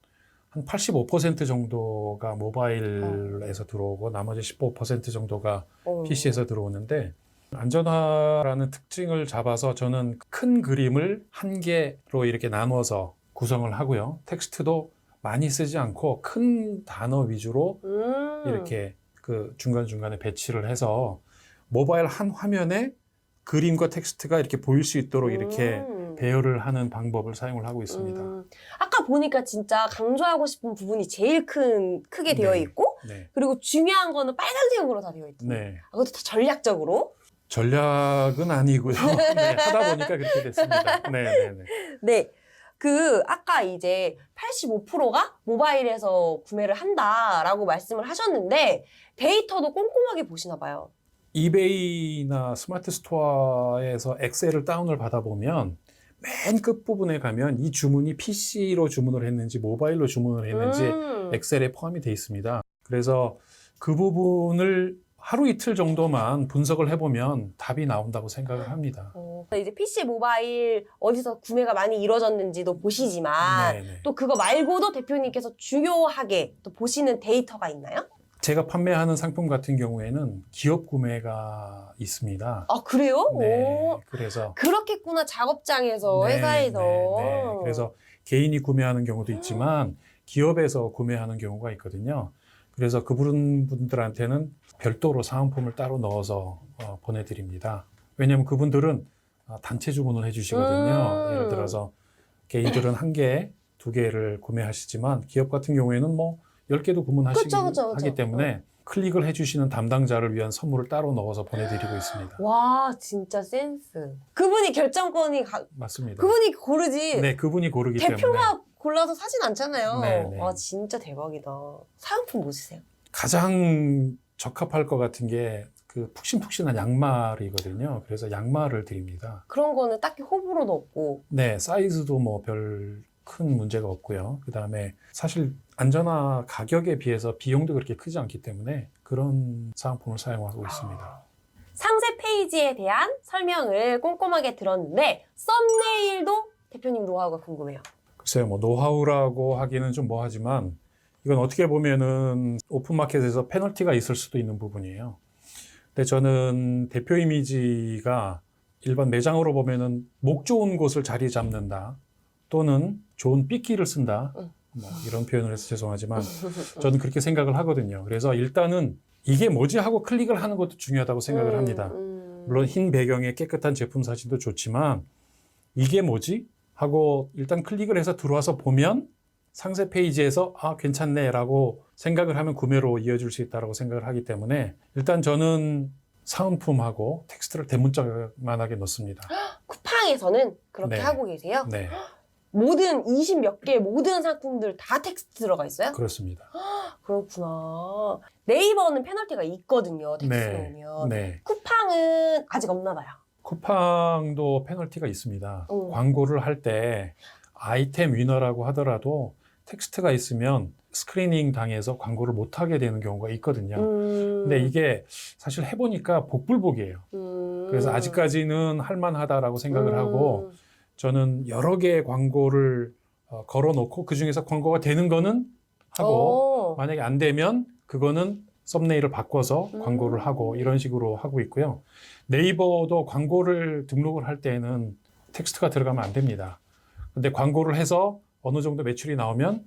한 85% 정도가 모바일에서 들어오고 나머지 15% 정도가 PC에서 들어오는데 안전화라는 특징을 잡아서 저는 큰 그림을 한 개로 이렇게 나눠서 구성을 하고요. 텍스트도 많이 쓰지 않고 큰 단어 위주로 이렇게 그 중간중간에 배치를 해서 모바일 한 화면에 그림과 텍스트가 이렇게 보일 수 있도록 이렇게 배열을 하는 방법을 사용을 하고 있습니다. 아까 보니까 진짜 강조하고 싶은 부분이 제일 크게 되어 있고 그리고 중요한 거는 빨간색으로 다 되어 있죠. 그것도 다 전략적으로. 전략은 아니고요. 네, 하다 보니까 그렇게 됐습니다. 네. 아까 이제 85%가 모바일에서 구매를 한다라고 말씀을 하셨는데 데이터도 꼼꼼하게 보시나 봐요. 이베이나 스마트 스토어에서 엑셀을 다운을 받아보면 맨 끝부분에 가면 이 주문이 PC로 주문을 했는지 모바일로 주문을 했는지 엑셀에 포함이 되어 있습니다. 그래서 그 부분을 하루 이틀 정도만 분석을 해보면 답이 나온다고 생각을 합니다. 이제 PC, 모바일 어디서 구매가 많이 이루어졌는지도 보시지만 또 그거 말고도 대표님께서 중요하게 또 보시는 데이터가 있나요? 제가 판매하는 상품 같은 경우에는 기업 구매가 있습니다. 아, 그래요? 네. 그래서 그렇겠구나. 작업장에서, 회사에서. 그래서 개인이 구매하는 경우도 있지만 기업에서 구매하는 경우가 있거든요. 그래서 그분들한테는 별도로 사은품을 따로 넣어서 보내드립니다. 왜냐하면 그분들은 단체 주문을 해주시거든요. 예를 들어서 개인들은 1개, 2개를 구매하시지만 기업 같은 경우에는 뭐 10개도 하기 때문에 클릭을 해주시는 담당자를 위한 선물을 따로 넣어서 보내드리고 있습니다. 와, 진짜 센스. 그분이 결정권이 맞습니다. 그분이 고르지. 네, 그분이 고르기 때문에. 대표가 골라서 사진 않잖아요. 와, 진짜 대박이다. 사은품 뭐 쓰세요? 가장 적합할 것 같은 게 그 푹신푹신한 양말이거든요. 그래서 양말을 드립니다. 그런 거는 딱히 호불호도 없고. 네, 사이즈도 뭐 별 큰 문제가 없고요. 그 다음에 사실 안전화 가격에 비해서 비용도 그렇게 크지 않기 때문에 그런 사은품을 사용하고 있습니다. 상세 페이지에 대한 설명을 꼼꼼하게 들었는데 썸네일도 대표님 노하우가 궁금해요. 글쎄요, 뭐 노하우라고 하기는 좀 뭐하지만 이건 어떻게 보면은 오픈마켓에서 페널티가 있을 수도 있는 부분이에요. 근데 저는 대표 이미지가 일반 매장으로 보면은 목 좋은 곳을 자리 잡는다 또는 좋은 삐끼를 쓴다 뭐 이런 표현을 해서 죄송하지만 저는 그렇게 생각을 하거든요. 그래서 일단은 이게 뭐지 하고 클릭을 하는 것도 중요하다고 생각을 합니다. 물론 흰 배경에 깨끗한 제품 사진도 좋지만 이게 뭐지 하고 일단 클릭을 해서 들어와서 보면 상세 페이지에서 아 괜찮네 라고 생각을 하면 구매로 이어질 수 있다고 생각을 하기 때문에 일단 저는 사은품하고 텍스트를 대문짝만하게 넣습니다. 쿠팡에서는 그렇게 네. 하고 계세요? 네, 모든 20 몇 개 모든 상품들 다 텍스트 들어가 있어요? 그렇습니다. 그렇구나. 네이버는 페널티가 있거든요. 텍스트 네, 넣으면. 네. 쿠팡은 아직 없나 봐요. 쿠팡도 페널티가 있습니다. 오. 광고를 할 때 아이템 위너라고 하더라도 텍스트가 있으면 스크리닝 당해서 광고를 못하게 되는 경우가 있거든요. 근데 이게 사실 해보니까 복불복이에요. 그래서 아직까지는 할만하다라고 생각을 하고 저는 여러 개의 광고를 걸어놓고 그중에서 광고가 되는 거는 하고 만약에 안 되면 그거는 썸네일을 바꿔서 광고를 하고 이런 식으로 하고 있고요. 네이버도 광고를 등록을 할 때는 텍스트가 들어가면 안 됩니다. 근데 광고를 해서 어느 정도 매출이 나오면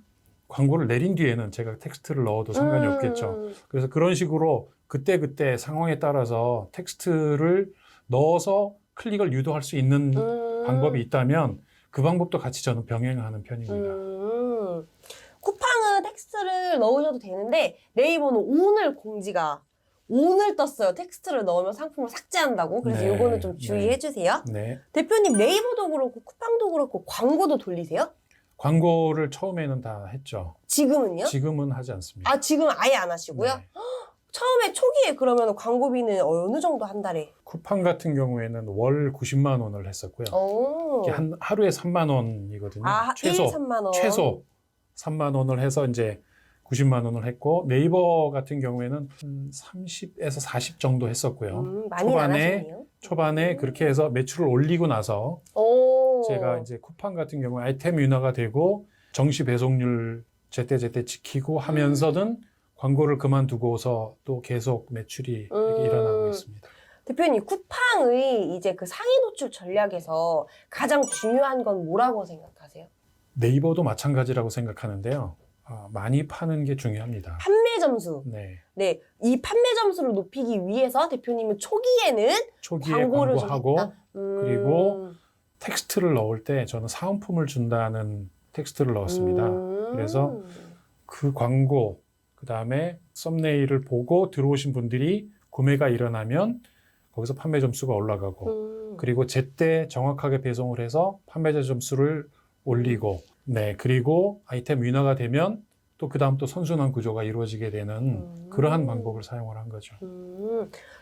광고를 내린 뒤에는 제가 텍스트를 넣어도 상관이 없겠죠. 그래서 그런 식으로 그때그때 상황에 따라서 텍스트를 넣어서 클릭을 유도할 수 있는 방법이 있다면 그 방법도 같이 저는 병행하는 편입니다. 쿠팡은 텍스트를 넣으셔도 되는데 네이버는 오늘 공지가 오늘 떴어요. 텍스트를 넣으면 상품을 삭제한다고. 그래서 네, 이거는 좀 주의해 주세요. 네. 대표님 네이버도 그렇고 쿠팡도 그렇고 광고도 돌리세요? 광고를 처음에는 다 했죠. 지금은요? 지금은 하지 않습니다. 아 지금 아예 안 하시고요? 네. 처음에 초기에 그러면 광고비는 어느 정도 한 달에? 쿠팡 같은 경우에는 월 90만 원을 했었고요. 오. 이게 하루에 3만 원이거든요. 아, 최소 3만 원. 최소 3만 원을 해서 이제 90만 원을 했고 네이버 같은 경우에는 한 30에서 40 정도 했었고요. 많이 안 하시네요. 초반에 그렇게 해서 매출을 올리고 나서 오. 제가 이제 쿠팡 같은 경우 아이템 윤화가 되고 정시 배송률 제때제때 지키고 하면서는 광고를 그만두고서 또 계속 매출이 이렇게 일어나고 있습니다. 대표님, 쿠팡의 이제 그 상위 노출 전략에서 가장 중요한 건 뭐라고 생각하세요? 네이버도 마찬가지라고 생각하는데요. 많이 파는 게 중요합니다. 판매 점수. 네. 네, 이 판매 점수를 높이기 위해서 대표님은 초기에는 초기에 광고를 좀 광고하고 했다. 그리고 텍스트를 넣을 때 저는 사은품을 준다는 텍스트를 넣었습니다. 그래서 그 광고, 그 다음에 썸네일을 보고 들어오신 분들이 구매가 일어나면 거기서 판매 점수가 올라가고 그리고 제때 정확하게 배송을 해서 판매자 점수를 올리고 네 그리고 아이템 위너가 되면 또 그 다음 또 선순환 구조가 이루어지게 되는 그러한 방법을 사용을 한 거죠.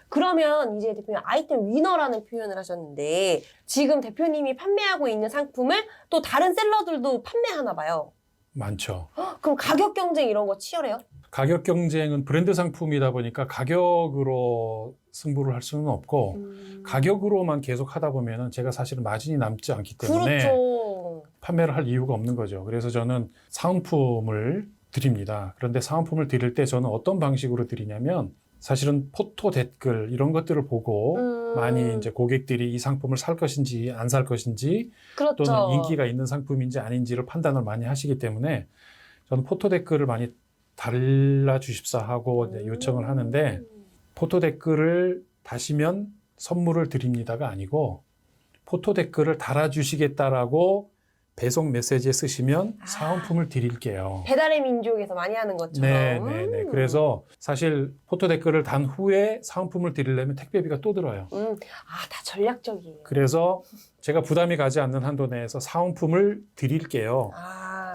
그러면 이제 대표님 아이템 위너라는 표현을 하셨는데 지금 대표님이 판매하고 있는 상품을 또 다른 셀러들도 판매하나 봐요. 많죠. 그럼 가격 경쟁 이런 거 치열해요? 가격 경쟁은 브랜드 상품이다 보니까 가격으로 승부를 할 수는 없고 가격으로만 계속 하다 보면은 제가 사실은 마진이 남지 않기 때문에 그렇죠. 판매를 할 이유가 없는 거죠. 그래서 저는 사은품을 드립니다. 그런데 사은품을 드릴 때 저는 어떤 방식으로 드리냐면 사실은 포토 댓글 이런 것들을 보고 많이 이제 고객들이 이 상품을 살 것인지 안 살 것인지 그렇죠. 또는 인기가 있는 상품인지 아닌지를 판단을 많이 하시기 때문에 저는 포토 댓글을 많이 달라주십사 하고 이제 요청을 하는데 포토 댓글을 다시면 선물을 드립니다가 아니고 포토 댓글을 달아주시겠다라고 배송 메시지에 쓰시면 사은품을 드릴게요. 배달의 민족에서 많이 하는 것처럼. 네. 그래서 사실 포토 댓글을 단 후에 사은품을 드리려면 택배비가 또 들어요. 다 전략적이에요. 그래서 제가 부담이 가지 않는 한도 내에서 사은품을 드릴게요.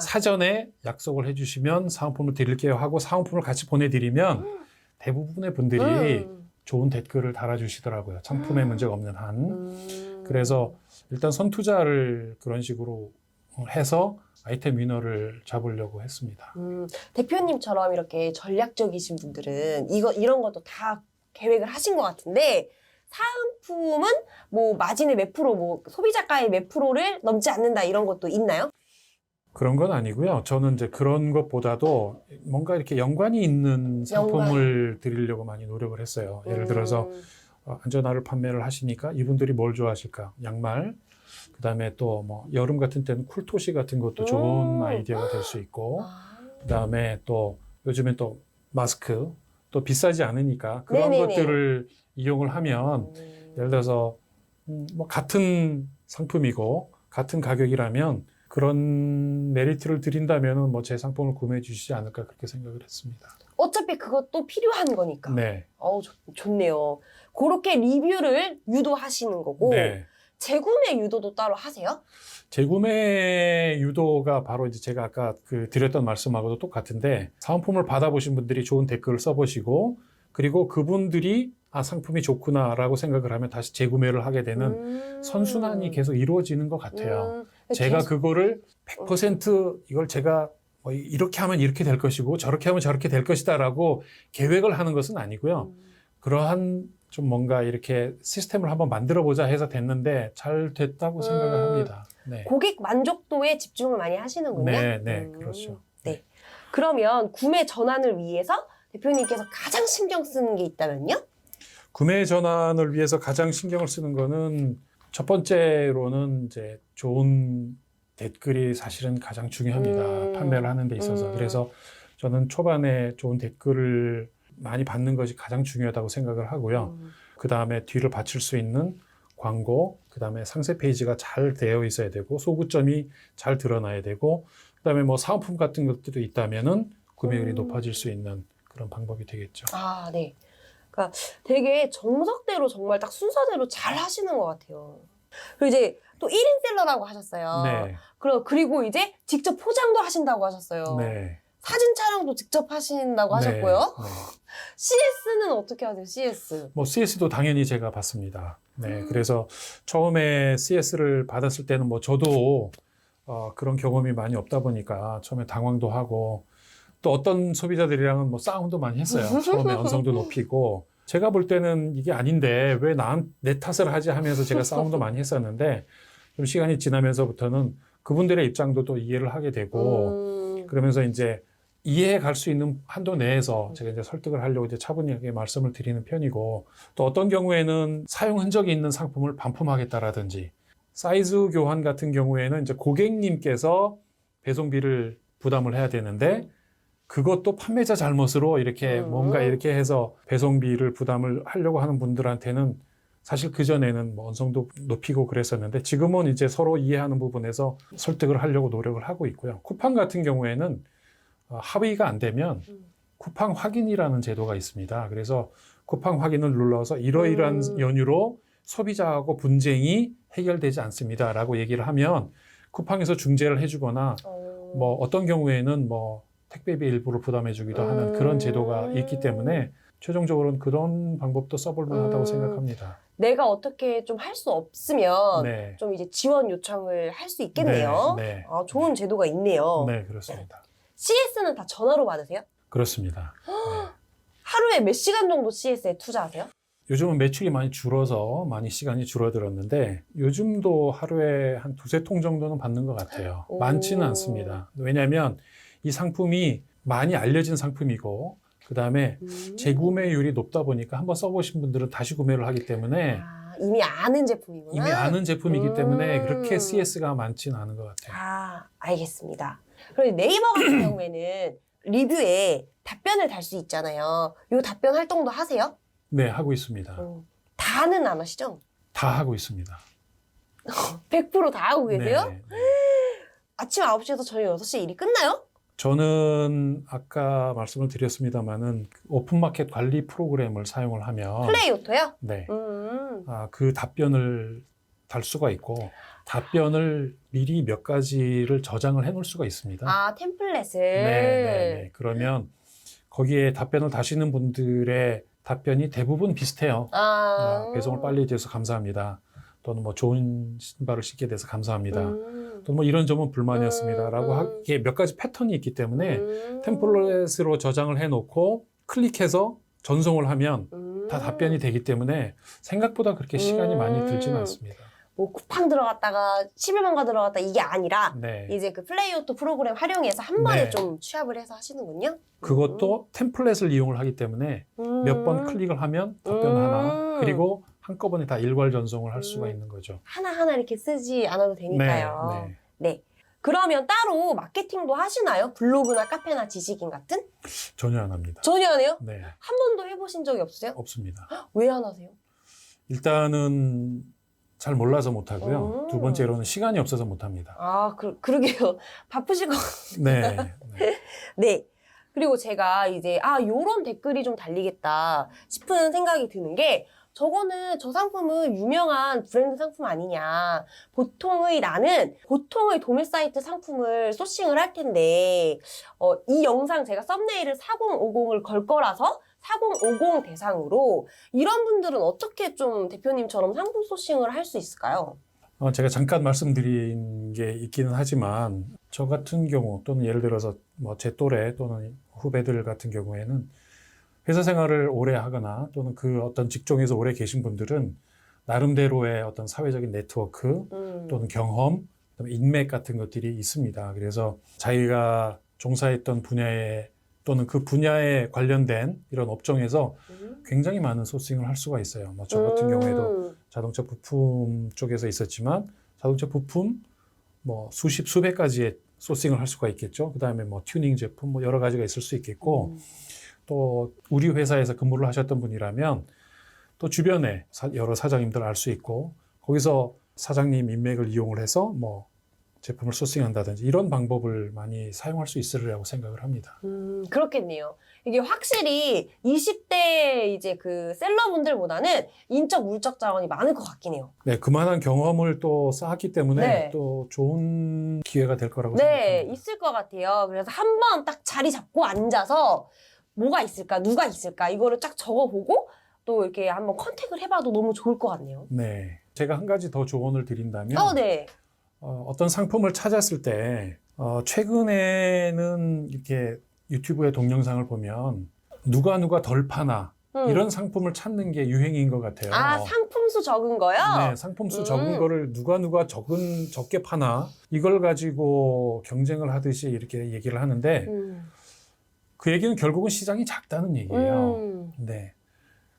사전에 약속을 해주시면 사은품을 드릴게요 하고 사은품을 같이 보내드리면 대부분의 분들이 좋은 댓글을 달아주시더라고요. 상품에 문제가 없는 한. 그래서 일단 선투자를 그런 식으로 해서 아이템 위너를 잡으려고 했습니다. 대표님처럼 이렇게 전략적이신 분들은 이런 것도 다 계획을 하신 것 같은데 사은품은 뭐 마진의 몇 프로, 뭐 소비자가의 몇 프로를 넘지 않는다 이런 것도 있나요? 그런 건 아니고요. 저는 이제 그런 것보다도 뭔가 이렇게 연관이 있는 상품을 드리려고 많이 노력을 했어요. 예를 들어서 안전화를 판매를 하시니까 이분들이 뭘 좋아하실까? 양말, 그 다음에 또 뭐 여름 같은 때는 쿨토시 같은 것도 좋은 아이디어가 될 수 있고, 그 다음에 또 요즘엔 또 마스크, 또 비싸지 않으니까 그런 네네네. 것들을 이용을 하면 예를 들어서 뭐 같은 상품이고 같은 가격이라면 그런 메리트를 드린다면은 뭐 제 상품을 구매해 주시지 않을까 그렇게 생각을 했습니다. 어차피 그것도 필요한 거니까. 네. 좋네요. 그렇게 리뷰를 유도하시는 거고 네. 재구매 유도도 따로 하세요? 재구매 유도가 바로 이제 제가 아까 드렸던 말씀하고도 똑같은데 사은품을 받아보신 분들이 좋은 댓글을 써보시고 그리고 그분들이 상품이 좋구나라고 생각을 하면 다시 재구매를 하게 되는 선순환이 계속 이루어지는 것 같아요. 제가 그거를 100% 이걸 제가 뭐 이렇게 하면 이렇게 될 것이고 저렇게 하면 저렇게 될 것이다라고 계획을 하는 것은 아니고요. 그러한 좀 뭔가 이렇게 시스템을 한번 만들어보자 해서 됐는데 잘 됐다고 생각을 합니다. 네. 고객 만족도에 집중을 많이 하시는군요. 네, 그렇죠. 네. 그러면 구매 전환을 위해서 대표님께서 가장 신경 쓰는 게 있다면요? 구매 전환을 위해서 가장 신경을 쓰는 거는 첫 번째로는 이제 좋은 댓글이 사실은 가장 중요합니다. 판매를 하는 데 있어서. 그래서 저는 초반에 좋은 댓글을 많이 받는 것이 가장 중요하다고 생각을 하고요. 그 다음에 뒤를 받칠 수 있는 광고, 그 다음에 상세 페이지가 잘 되어 있어야 되고 소구점이 잘 드러나야 되고 그 다음에 뭐 사은품 같은 것들도 있다면은 구매율이 높아질 수 있는 그런 방법이 되겠죠. 네. 그러니까 되게 정석대로 정말 딱 순서대로 잘 하시는 것 같아요. 그리고 이제 또 1인 셀러라고 하셨어요. 네. 그리고 이제 직접 포장도 하신다고 하셨어요. 네. 사진 촬영도 직접 하신다고 하셨고요. 네. CS는 어떻게 하세요? CS? 뭐 CS도 당연히 제가 받습니다. 네. 그래서 처음에 CS를 받았을 때는 뭐 저도 그런 경험이 많이 없다 보니까 처음에 당황도 하고 또 어떤 소비자들이랑은 뭐 싸움도 많이 했어요. 처음에 언성도 높이고 제가 볼 때는 이게 아닌데 왜 내 탓을 하지 하면서 제가 싸움도 많이 했었는데 좀 시간이 지나면서부터는 그분들의 입장도 또 이해를 하게 되고 그러면서 이제 이해해 갈 수 있는 한도 내에서 제가 이제 설득을 하려고 이제 차분하게 말씀을 드리는 편이고 또 어떤 경우에는 사용 흔적이 있는 상품을 반품하겠다라든지 사이즈 교환 같은 경우에는 이제 고객님께서 배송비를 부담을 해야 되는데 그것도 판매자 잘못으로 이렇게 뭔가 이렇게 해서 배송비를 부담을 하려고 하는 분들한테는 사실 그전에는 뭐 언성도 높이고 그랬었는데 지금은 이제 서로 이해하는 부분에서 설득을 하려고 노력을 하고 있고요. 쿠팡 같은 경우에는 합의가 안 되면 쿠팡 확인이라는 제도가 있습니다. 그래서 쿠팡 확인을 눌러서 이러이러한 연유로 소비자하고 분쟁이 해결되지 않습니다라고 얘기를 하면 쿠팡에서 중재를 해주거나 뭐 어떤 경우에는 뭐 택배비 일부를 부담해주기도 하는 그런 제도가 있기 때문에 최종적으로는 그런 방법도 써볼 만하다고 생각합니다. 내가 어떻게 좀 할 수 없으면 네. 좀 이제 지원 요청을 할 수 있겠네요. 네. 좋은 제도가 있네요. 네, 그렇습니다. CS는 다 전화로 받으세요? 그렇습니다. 네. 하루에 몇 시간 정도 CS에 투자하세요? 요즘은 매출이 많이 줄어서 많이 시간이 줄어들었는데 요즘도 하루에 한 2-3통 정도는 받는 것 같아요. 많지는 않습니다. 왜냐하면 이 상품이 많이 알려진 상품이고 그 다음에 재구매율이 높다 보니까 한번 써보신 분들은 다시 구매를 하기 때문에 이미 아는 제품이구나. 이미 아는 제품이기 때문에 그렇게 CS가 많지는 않은 것 같아요. 알겠습니다. 그리고 네이버 같은 경우에는 리뷰에 답변을 달 수 있잖아요. 이 답변 활동도 하세요? 네, 하고 있습니다. 다는 안 하시죠? 다 하고 있습니다. 100% 다 하고 계세요? 네. 아침 9시에서 저녁 6시에 일이 끝나요? 저는 아까 말씀을 드렸습니다마는 오픈마켓 관리 프로그램을 사용을 하면 플레이오토요? 네. 그 답변을 달 수가 있고 답변을 미리 몇 가지를 저장을 해 놓을 수가 있습니다. 템플릿을. 네. 그러면 거기에 답변을 다시는 분들의 답변이 대부분 비슷해요. 배송을 빨리 해줘서 감사합니다. 또는 뭐 좋은 신발을 신게 돼서 감사합니다. 또는 뭐 이런 점은 불만이었습니다. 라고 하기에 몇 가지 패턴이 있기 때문에 템플릿으로 저장을 해놓고 클릭해서 전송을 하면 다 답변이 되기 때문에 생각보다 그렇게 시간이 많이 들지는 않습니다. 뭐 쿠팡 들어갔다가 11번가 들어갔다 이게 아니라 네. 이제 그 플레이오토 프로그램 활용해서 한 번에 좀 취합을 해서 하시는군요. 그것도 템플릿을 이용을 하기 때문에 몇 번 클릭을 하면 답변 하나 그리고 한꺼번에 다 일괄 전송을 할 수가 있는 거죠. 하나하나 이렇게 쓰지 않아도 되니까요. 네. 그러면 따로 마케팅도 하시나요? 블로그나 카페나 지식인 같은? 전혀 안 합니다. 전혀 안 해요? 네. 한 번도 해보신 적이 없으세요? 없습니다. 왜 안 하세요? 일단은 잘 몰라서 못하고요. 두 번째로는 시간이 없어서 못합니다. 아, 그러게요. 바쁘실 것 네. 네. 네. 그리고 제가 이제, 요런 댓글이 좀 달리겠다 싶은 생각이 드는 게, 저거는 저 상품은 유명한 브랜드 상품 아니냐. 나는 보통의 도매 사이트 상품을 소싱을 할 텐데, 이 영상 제가 썸네일을 4050을 걸 거라서 4050 대상으로 이런 분들은 어떻게 좀 대표님처럼 상품 소싱을 할 수 있을까요? 제가 잠깐 말씀드린 게 있기는 하지만 저 같은 경우 또는 예를 들어서 뭐 제 또래 또는 후배들 같은 경우에는 회사 생활을 오래 하거나 또는 그 어떤 직종에서 오래 계신 분들은 나름대로의 어떤 사회적인 네트워크 또는 경험, 인맥 같은 것들이 있습니다. 그래서 자기가 종사했던 분야에 또는 그 분야에 관련된 이런 업종에서 굉장히 많은 소싱을 할 수가 있어요. 뭐 저 같은 경우에도 자동차 부품 쪽에서 있었지만 자동차 부품 뭐 수십 수백 가지의 소싱을 할 수가 있겠죠. 그다음에 뭐 튜닝 제품 뭐 여러 가지가 있을 수 있겠고 또 우리 회사에서 근무를 하셨던 분이라면 또 주변에 여러 사장님들 알 수 있고 거기서 사장님 인맥을 이용을 해서 뭐 제품을 소싱한다든지 이런 방법을 많이 사용할 수 있으리라고 생각을 합니다. 그렇겠네요. 이게 확실히 20대 이제 그 셀러분들보다는 인적, 물적 자원이 많을 것 같긴 해요. 네, 그만한 경험을 또 쌓았기 때문에 네. 또 좋은 기회가 될 거라고 네, 생각합니다. 있을 것 같아요. 그래서 한번 딱 자리 잡고 앉아서 뭐가 있을까, 누가 있을까, 이거를 쫙 적어보고 또 이렇게 한번 컨택을 해봐도 너무 좋을 것 같네요. 네, 제가 한 가지 더 조언을 드린다면 네. 어떤 상품을 찾았을 때 최근에는 이렇게 유튜브의 동영상을 보면 누가 덜 파나 이런 상품을 찾는 게 유행인 것 같아요. 상품수 적은 거요? 네, 상품수 적은 거를 누가 적게 파나 이걸 가지고 경쟁을 하듯이 이렇게 얘기를 하는데 그 얘기는 결국은 시장이 작다는 얘기예요. 네.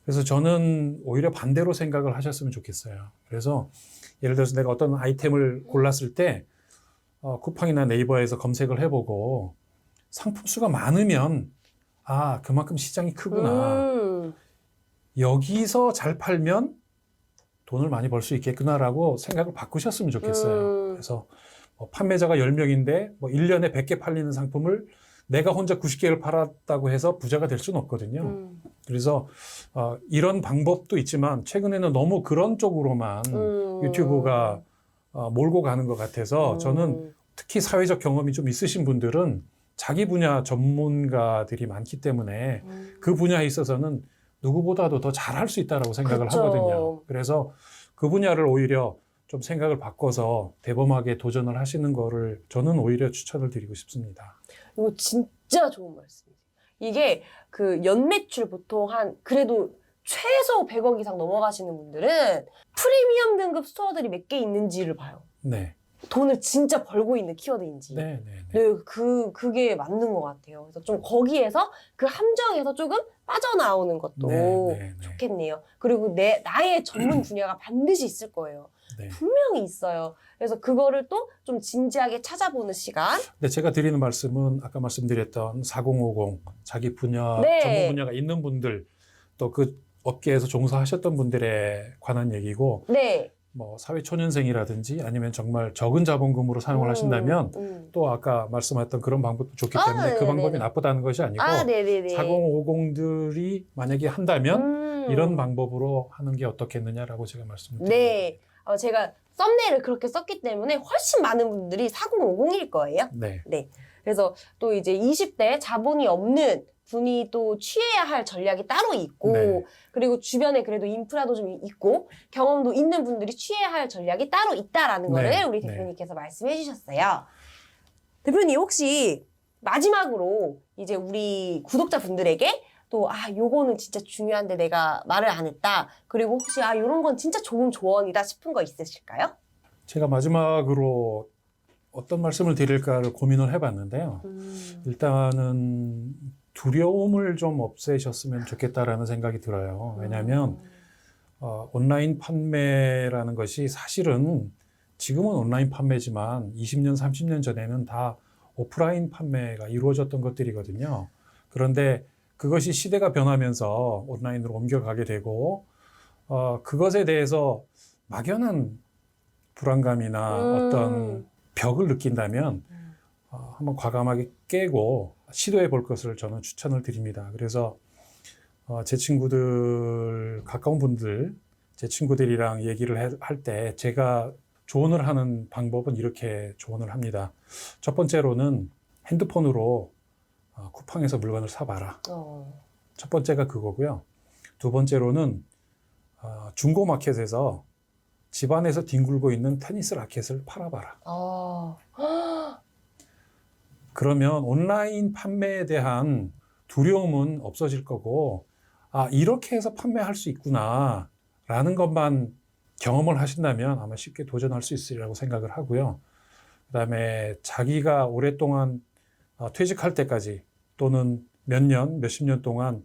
그래서 저는 오히려 반대로 생각을 하셨으면 좋겠어요. 그래서 예를 들어서 내가 어떤 아이템을 골랐을 때 쿠팡이나 네이버에서 검색을 해보고 상품 수가 많으면 그만큼 시장이 크구나. 여기서 잘 팔면 돈을 많이 벌 수 있겠구나라고 생각을 바꾸셨으면 좋겠어요. 그래서 판매자가 10명인데 뭐 1년에 100개 팔리는 상품을 내가 혼자 90개를 팔았다고 해서 부자가 될 수는 없거든요. 그래서 이런 방법도 있지만 최근에는 너무 그런 쪽으로만 유튜브가 몰고 가는 것 같아서 저는 특히 사회적 경험이 좀 있으신 분들은 자기 분야 전문가들이 많기 때문에 그 분야에 있어서는 누구보다도 더 잘할 수 있다고 생각을 그쵸. 하거든요. 그래서 그 분야를 오히려 좀 생각을 바꿔서 대범하게 도전을 하시는 거를 저는 오히려 추천을 드리고 싶습니다. 이거 진짜 좋은 말씀이에요. 이게 그 연매출 보통 그래도 최소 100억 이상 넘어가시는 분들은 프리미엄 등급 스토어들이 몇 개 있는지를 봐요. 네. 돈을 진짜 벌고 있는 키워드인지. 네. 그게 맞는 것 같아요. 그래서 좀 거기에서 그 함정에서 조금 빠져나오는 것도 좋겠네요. 그리고 나의 전문 분야가 반드시 있을 거예요. 네. 분명히 있어요. 그래서 그거를 또 좀 진지하게 찾아보는 시간. 근데 제가 드리는 말씀은 아까 말씀드렸던 4050 자기 분야 전문 분야가 있는 분들 또 그 업계에서 종사하셨던 분들에 관한 얘기고 뭐 사회초년생이라든지 아니면 정말 적은 자본금으로 사용을 하신다면 또 아까 말씀하셨던 그런 방법도 좋기 때문에 그 방법이 나쁘다는 것이 아니고 4050들이 만약에 한다면 이런 방법으로 하는 게 어떻겠느냐라고 제가 말씀을 드립니다. 네. 제가 썸네일을 그렇게 썼기 때문에 훨씬 많은 분들이 4050일 거예요. 네. 그래서 또 이제 20대 자본이 없는 분이 또 취해야 할 전략이 따로 있고 그리고 주변에 그래도 인프라도 좀 있고 경험도 있는 분들이 취해야 할 전략이 따로 있다라는 거를 우리 대표님께서 말씀해 주셨어요. 대표님 혹시 마지막으로 이제 우리 구독자분들에게 또 요거는 진짜 중요한데 내가 말을 안 했다. 그리고 혹시 요런 건 진짜 좋은 조언이다 싶은 거 있으실까요? 제가 마지막으로 어떤 말씀을 드릴까를 고민을 해봤는데요. 일단은 두려움을 좀 없애셨으면 좋겠다라는 생각이 들어요. 왜냐하면 온라인 판매라는 것이 사실은 지금은 온라인 판매지만 20년, 30년 전에는 다 오프라인 판매가 이루어졌던 것들이거든요. 그런데 그것이 시대가 변하면서 온라인으로 옮겨가게 되고 그것에 대해서 막연한 불안감이나 어떤 벽을 느낀다면 한번 과감하게 깨고 시도해 볼 것을 저는 추천을 드립니다. 그래서 제 친구들, 가까운 분들, 제 친구들이랑 얘기를 할 때 제가 조언을 하는 방법은 이렇게 조언을 합니다. 첫 번째로는 핸드폰으로 쿠팡에서 물건을 사봐라. 첫 번째가 그거고요. 두 번째로는 중고마켓에서 집안에서 뒹굴고 있는 테니스 라켓을 팔아봐라. 그러면 온라인 판매에 대한 두려움은 없어질 거고, 이렇게 해서 판매할 수 있구나 라는 것만 경험을 하신다면 아마 쉽게 도전할 수 있으리라고 생각을 하고요. 그 다음에 자기가 오랫동안 퇴직할 때까지 또는 몇 년, 몇십 년 동안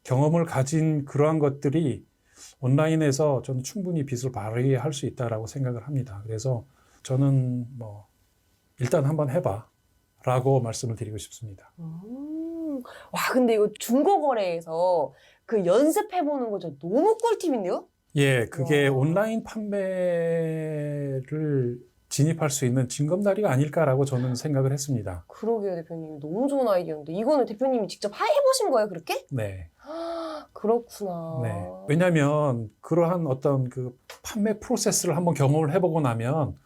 경험을 가진 그러한 것들이 온라인에서 저는 충분히 빛을 발휘할 수 있다라고 생각을 합니다. 그래서 저는 일단 한번 해봐 라고 말씀을 드리고 싶습니다. 와, 근데 이거 중고거래에서 그 연습해보는 거 저 너무 꿀팁인데요? 예, 그게 와. 온라인 판매를 진입할 수 있는 징검다리가 아닐까라고 저는 생각을 했습니다. 그러게요, 대표님. 너무 좋은 아이디어인데. 이거는 대표님이 직접 해보신 거예요, 그렇게? 네. 그렇구나. 네. 왜냐하면 그러한 어떤 그 판매 프로세스를 한번 경험을 해보고 나면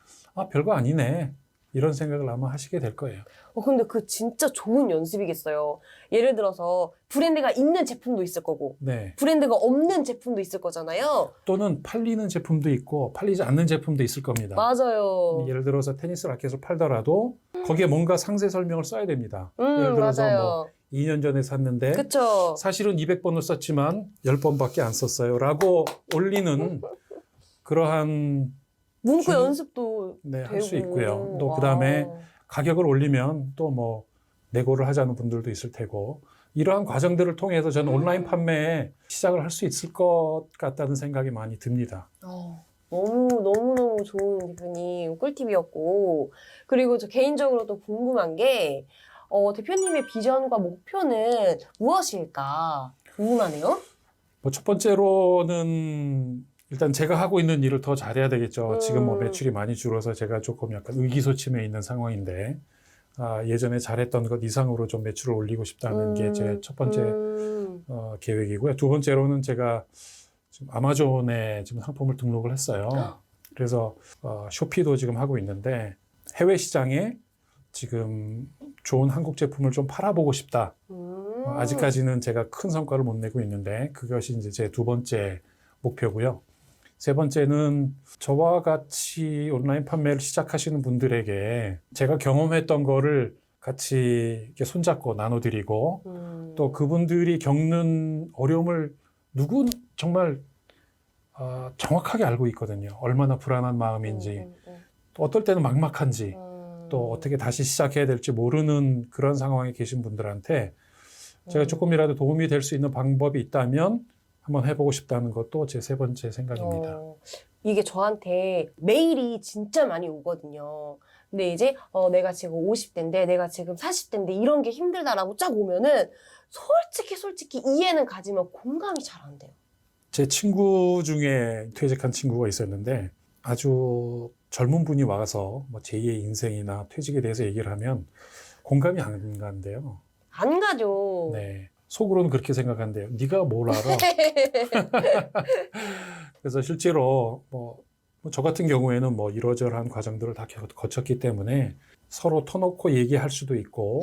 별거 아니네. 이런 생각을 아마 하시게 될 거예요. 근데 그 진짜 좋은 연습이겠어요. 예를 들어서 브랜드가 있는 제품도 있을 거고, 네. 브랜드가 없는 제품도 있을 거잖아요. 또는 팔리는 제품도 있고 팔리지 않는 제품도 있을 겁니다. 맞아요. 예를 들어서 테니스 라켓을 팔더라도 거기에 뭔가 상세 설명을 써야 됩니다. 예를 들어서 맞아요. 2년 전에 샀는데 그쵸. 사실은 200번을 썼지만 10번밖에 안 썼어요 라고 올리는 그러한 문구 연습도 네, 되고. 할 수 있고요. 또 와. 그다음에 가격을 올리면 또 내고를 하자는 분들도 있을 테고, 이러한 과정들을 통해서 저는 온라인 판매에 시작을 할 수 있을 것 같다는 생각이 많이 듭니다. 너무너무 좋은 대표님 꿀팁이었고, 그리고 저 개인적으로 또 궁금한 게 대표님의 비전과 목표는 무엇일까 궁금하네요. 첫 번째로는 일단 제가 하고 있는 일을 더 잘해야 되겠죠. 지금 매출이 많이 줄어서 제가 조금 약간 의기소침해 있는 상황인데, 예전에 잘했던 것 이상으로 좀 매출을 올리고 싶다는 게 제 첫 번째 계획이고요. 두 번째로는 제가 지금 아마존에 지금 상품을 등록을 했어요. 그래서 쇼피도 지금 하고 있는데 해외 시장에 지금 좋은 한국 제품을 좀 팔아보고 싶다. 아직까지는 제가 큰 성과를 못 내고 있는데 그것이 이제 제 두 번째 목표고요. 세 번째는 저와 같이 온라인 판매를 시작하시는 분들에게 제가 경험했던 거를 같이 이렇게 손잡고 나눠드리고 또 그분들이 겪는 어려움을 정말 정확하게 알고 있거든요. 얼마나 불안한 마음인지, 또 어떨 때는 막막한지, 또 어떻게 다시 시작해야 될지 모르는 그런 상황에 계신 분들한테 제가 조금이라도 도움이 될 수 있는 방법이 있다면 한번 해보고 싶다는 것도 제 세 번째 생각입니다. 이게 저한테 메일이 진짜 많이 오거든요. 근데 이제 내가 지금 50대인데 내가 지금 40대인데 이런 게 힘들다라고 쫙 오면은 솔직히 이해는 가지만 공감이 잘 안 돼요. 제 친구 중에 퇴직한 친구가 있었는데 아주 젊은 분이 와서 제2의 인생이나 퇴직에 대해서 얘기를 하면 공감이 안 간대요. 안 가죠. 네. 속으로는 그렇게 생각한대요. 네가 뭘 알아? 그래서 실제로 저 같은 경우에는 이러저러한 과정들을 다 거쳤기 때문에 서로 터놓고 얘기할 수도 있고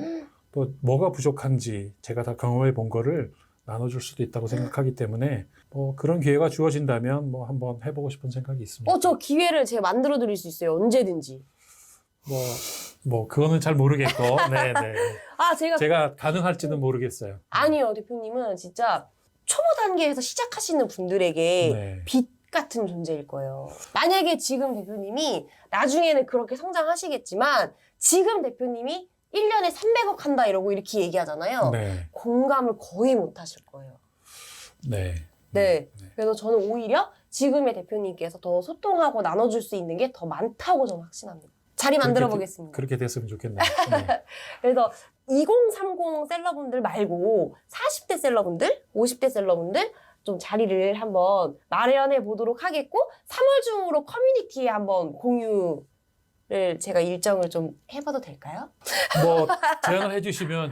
또 뭐가 부족한지 제가 다 경험해 본 거를 나눠줄 수도 있다고 생각하기 때문에 그런 기회가 주어진다면 한번 해보고 싶은 생각이 있습니다. 저 기회를 제가 만들어 드릴 수 있어요. 언제든지. 그거는 잘 모르겠고, 네네. 제가 가능할지는 모르겠어요. 아니요, 대표님은 진짜 초보 단계에서 시작하시는 분들에게 빛 같은 존재일 거예요. 만약에 지금 대표님이 나중에는 그렇게 성장하시겠지만 지금 대표님이 1년에 300억 한다 이러고 이렇게 얘기하잖아요. 네. 공감을 거의 못 하실 거예요. 네. 그래서 저는 오히려 지금의 대표님께서 더 소통하고 나눠줄 수 있는 게 더 많다고 저는 확신합니다. 자리 만들어 보겠습니다. 그렇게 됐으면 좋겠네요. 그래서 2030 셀러분들 말고 40대 셀러분들, 50대 셀러분들 좀 자리를 한번 마련해 보도록 하겠고 3월 중으로 커뮤니티에 한번 공유를 제가 일정을 좀 해봐도 될까요? 뭐 제안을 해주시면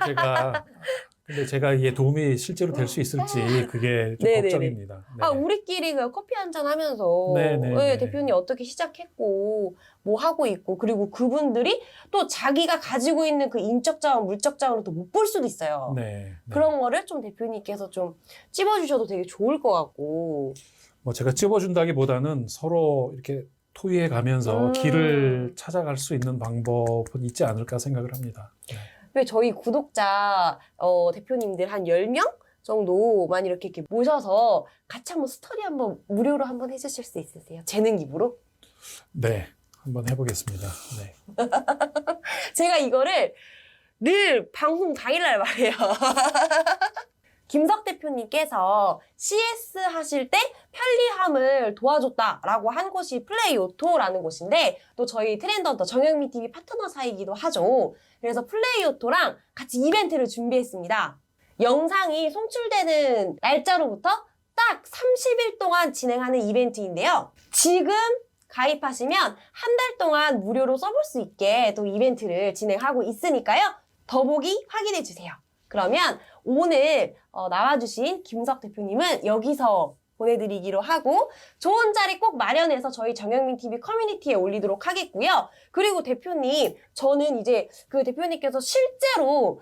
근데 제가 이게 도움이 실제로 될 수 있을지 그게 좀 네네네. 걱정입니다. 네. 아, 우리끼리 그 커피 한잔 하면서 네네네. 네, 대표님 어떻게 시작했고 뭐 하고 있고 그리고 그분들이 또 자기가 가지고 있는 그 인적 자원, 물적 자원을 또 못 볼 수도 있어요. 네. 그런 거를 좀 대표님께서 좀 찝어주셔도 되게 좋을 것 같고. 뭐 제가 찝어준다기보다는 서로 이렇게 토의해 가면서 길을 찾아갈 수 있는 방법은 있지 않을까 생각을 합니다. 네. 왜 저희 구독자 대표님들 한 10명 정도만 이렇게 모셔서 같이 한번 스토리 한번 무료로 한번 해주실 수 있으세요? 재능 기부로? 네, 한번 해보겠습니다. 네. 제가 이거를 늘 방송 당일날 말해요. 김석 대표님께서 CS 하실 때 편리함을 도와줬다라고 한 곳이 플레이오토라는 곳인데 또 저희 트렌드헌터 정영민 TV 파트너사이기도 하죠. 그래서 플레이오토랑 같이 이벤트를 준비했습니다. 영상이 송출되는 날짜로부터 딱 30일 동안 진행하는 이벤트인데요. 지금 가입하시면 한 달 동안 무료로 써볼 수 있게 또 이벤트를 진행하고 있으니까요. 더보기 확인해주세요. 그러면 오늘 나와주신 김석 대표님은 여기서 보내드리기로 하고 좋은 자리 꼭 마련해서 저희 정영민 TV 커뮤니티에 올리도록 하겠고요. 그리고 대표님, 저는 이제 그 대표님께서 실제로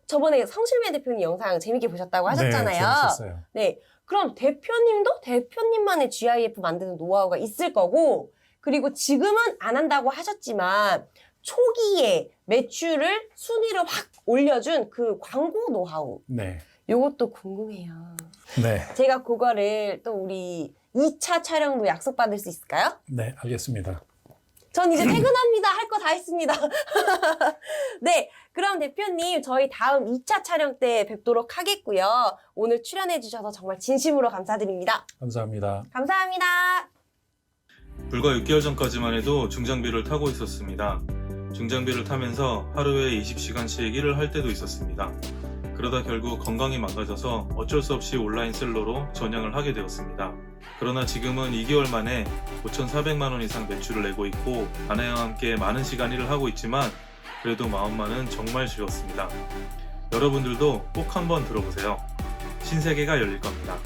저번에 성실매 대표님 영상 재밌게 보셨다고 하셨잖아요. 네, 재밌었어요. 네, 그럼 대표님도 대표님만의 GIF 만드는 노하우가 있을 거고 그리고 지금은 안 한다고 하셨지만 초기에 매출을 순위를 확 올려준 그 광고 노하우. 네. 요것도 궁금해요. 네. 제가 그거를 또 우리 2차 촬영도 약속받을 수 있을까요? 네, 알겠습니다. 전 이제 퇴근합니다. 할 거 다 했습니다. 네, 그럼 대표님 저희 다음 2차 촬영 때 뵙도록 하겠고요. 오늘 출연해 주셔서 정말 진심으로 감사드립니다. 감사합니다. 감사합니다. 불과 6개월 전까지만 해도 중장비를 타고 있었습니다. 중장비를 타면서 하루에 20시간씩 일을 할 때도 있었습니다. 그러다 결국 건강이 망가져서 어쩔 수 없이 온라인 셀러로 전향을 하게 되었습니다. 그러나 지금은 2개월 만에 5,400만 원 이상 매출을 내고 있고 아내와 함께 많은 시간 일을 하고 있지만 그래도 마음만은 정말 즐겁습니다. 여러분들도 꼭 한번 들어보세요. 신세계가 열릴 겁니다.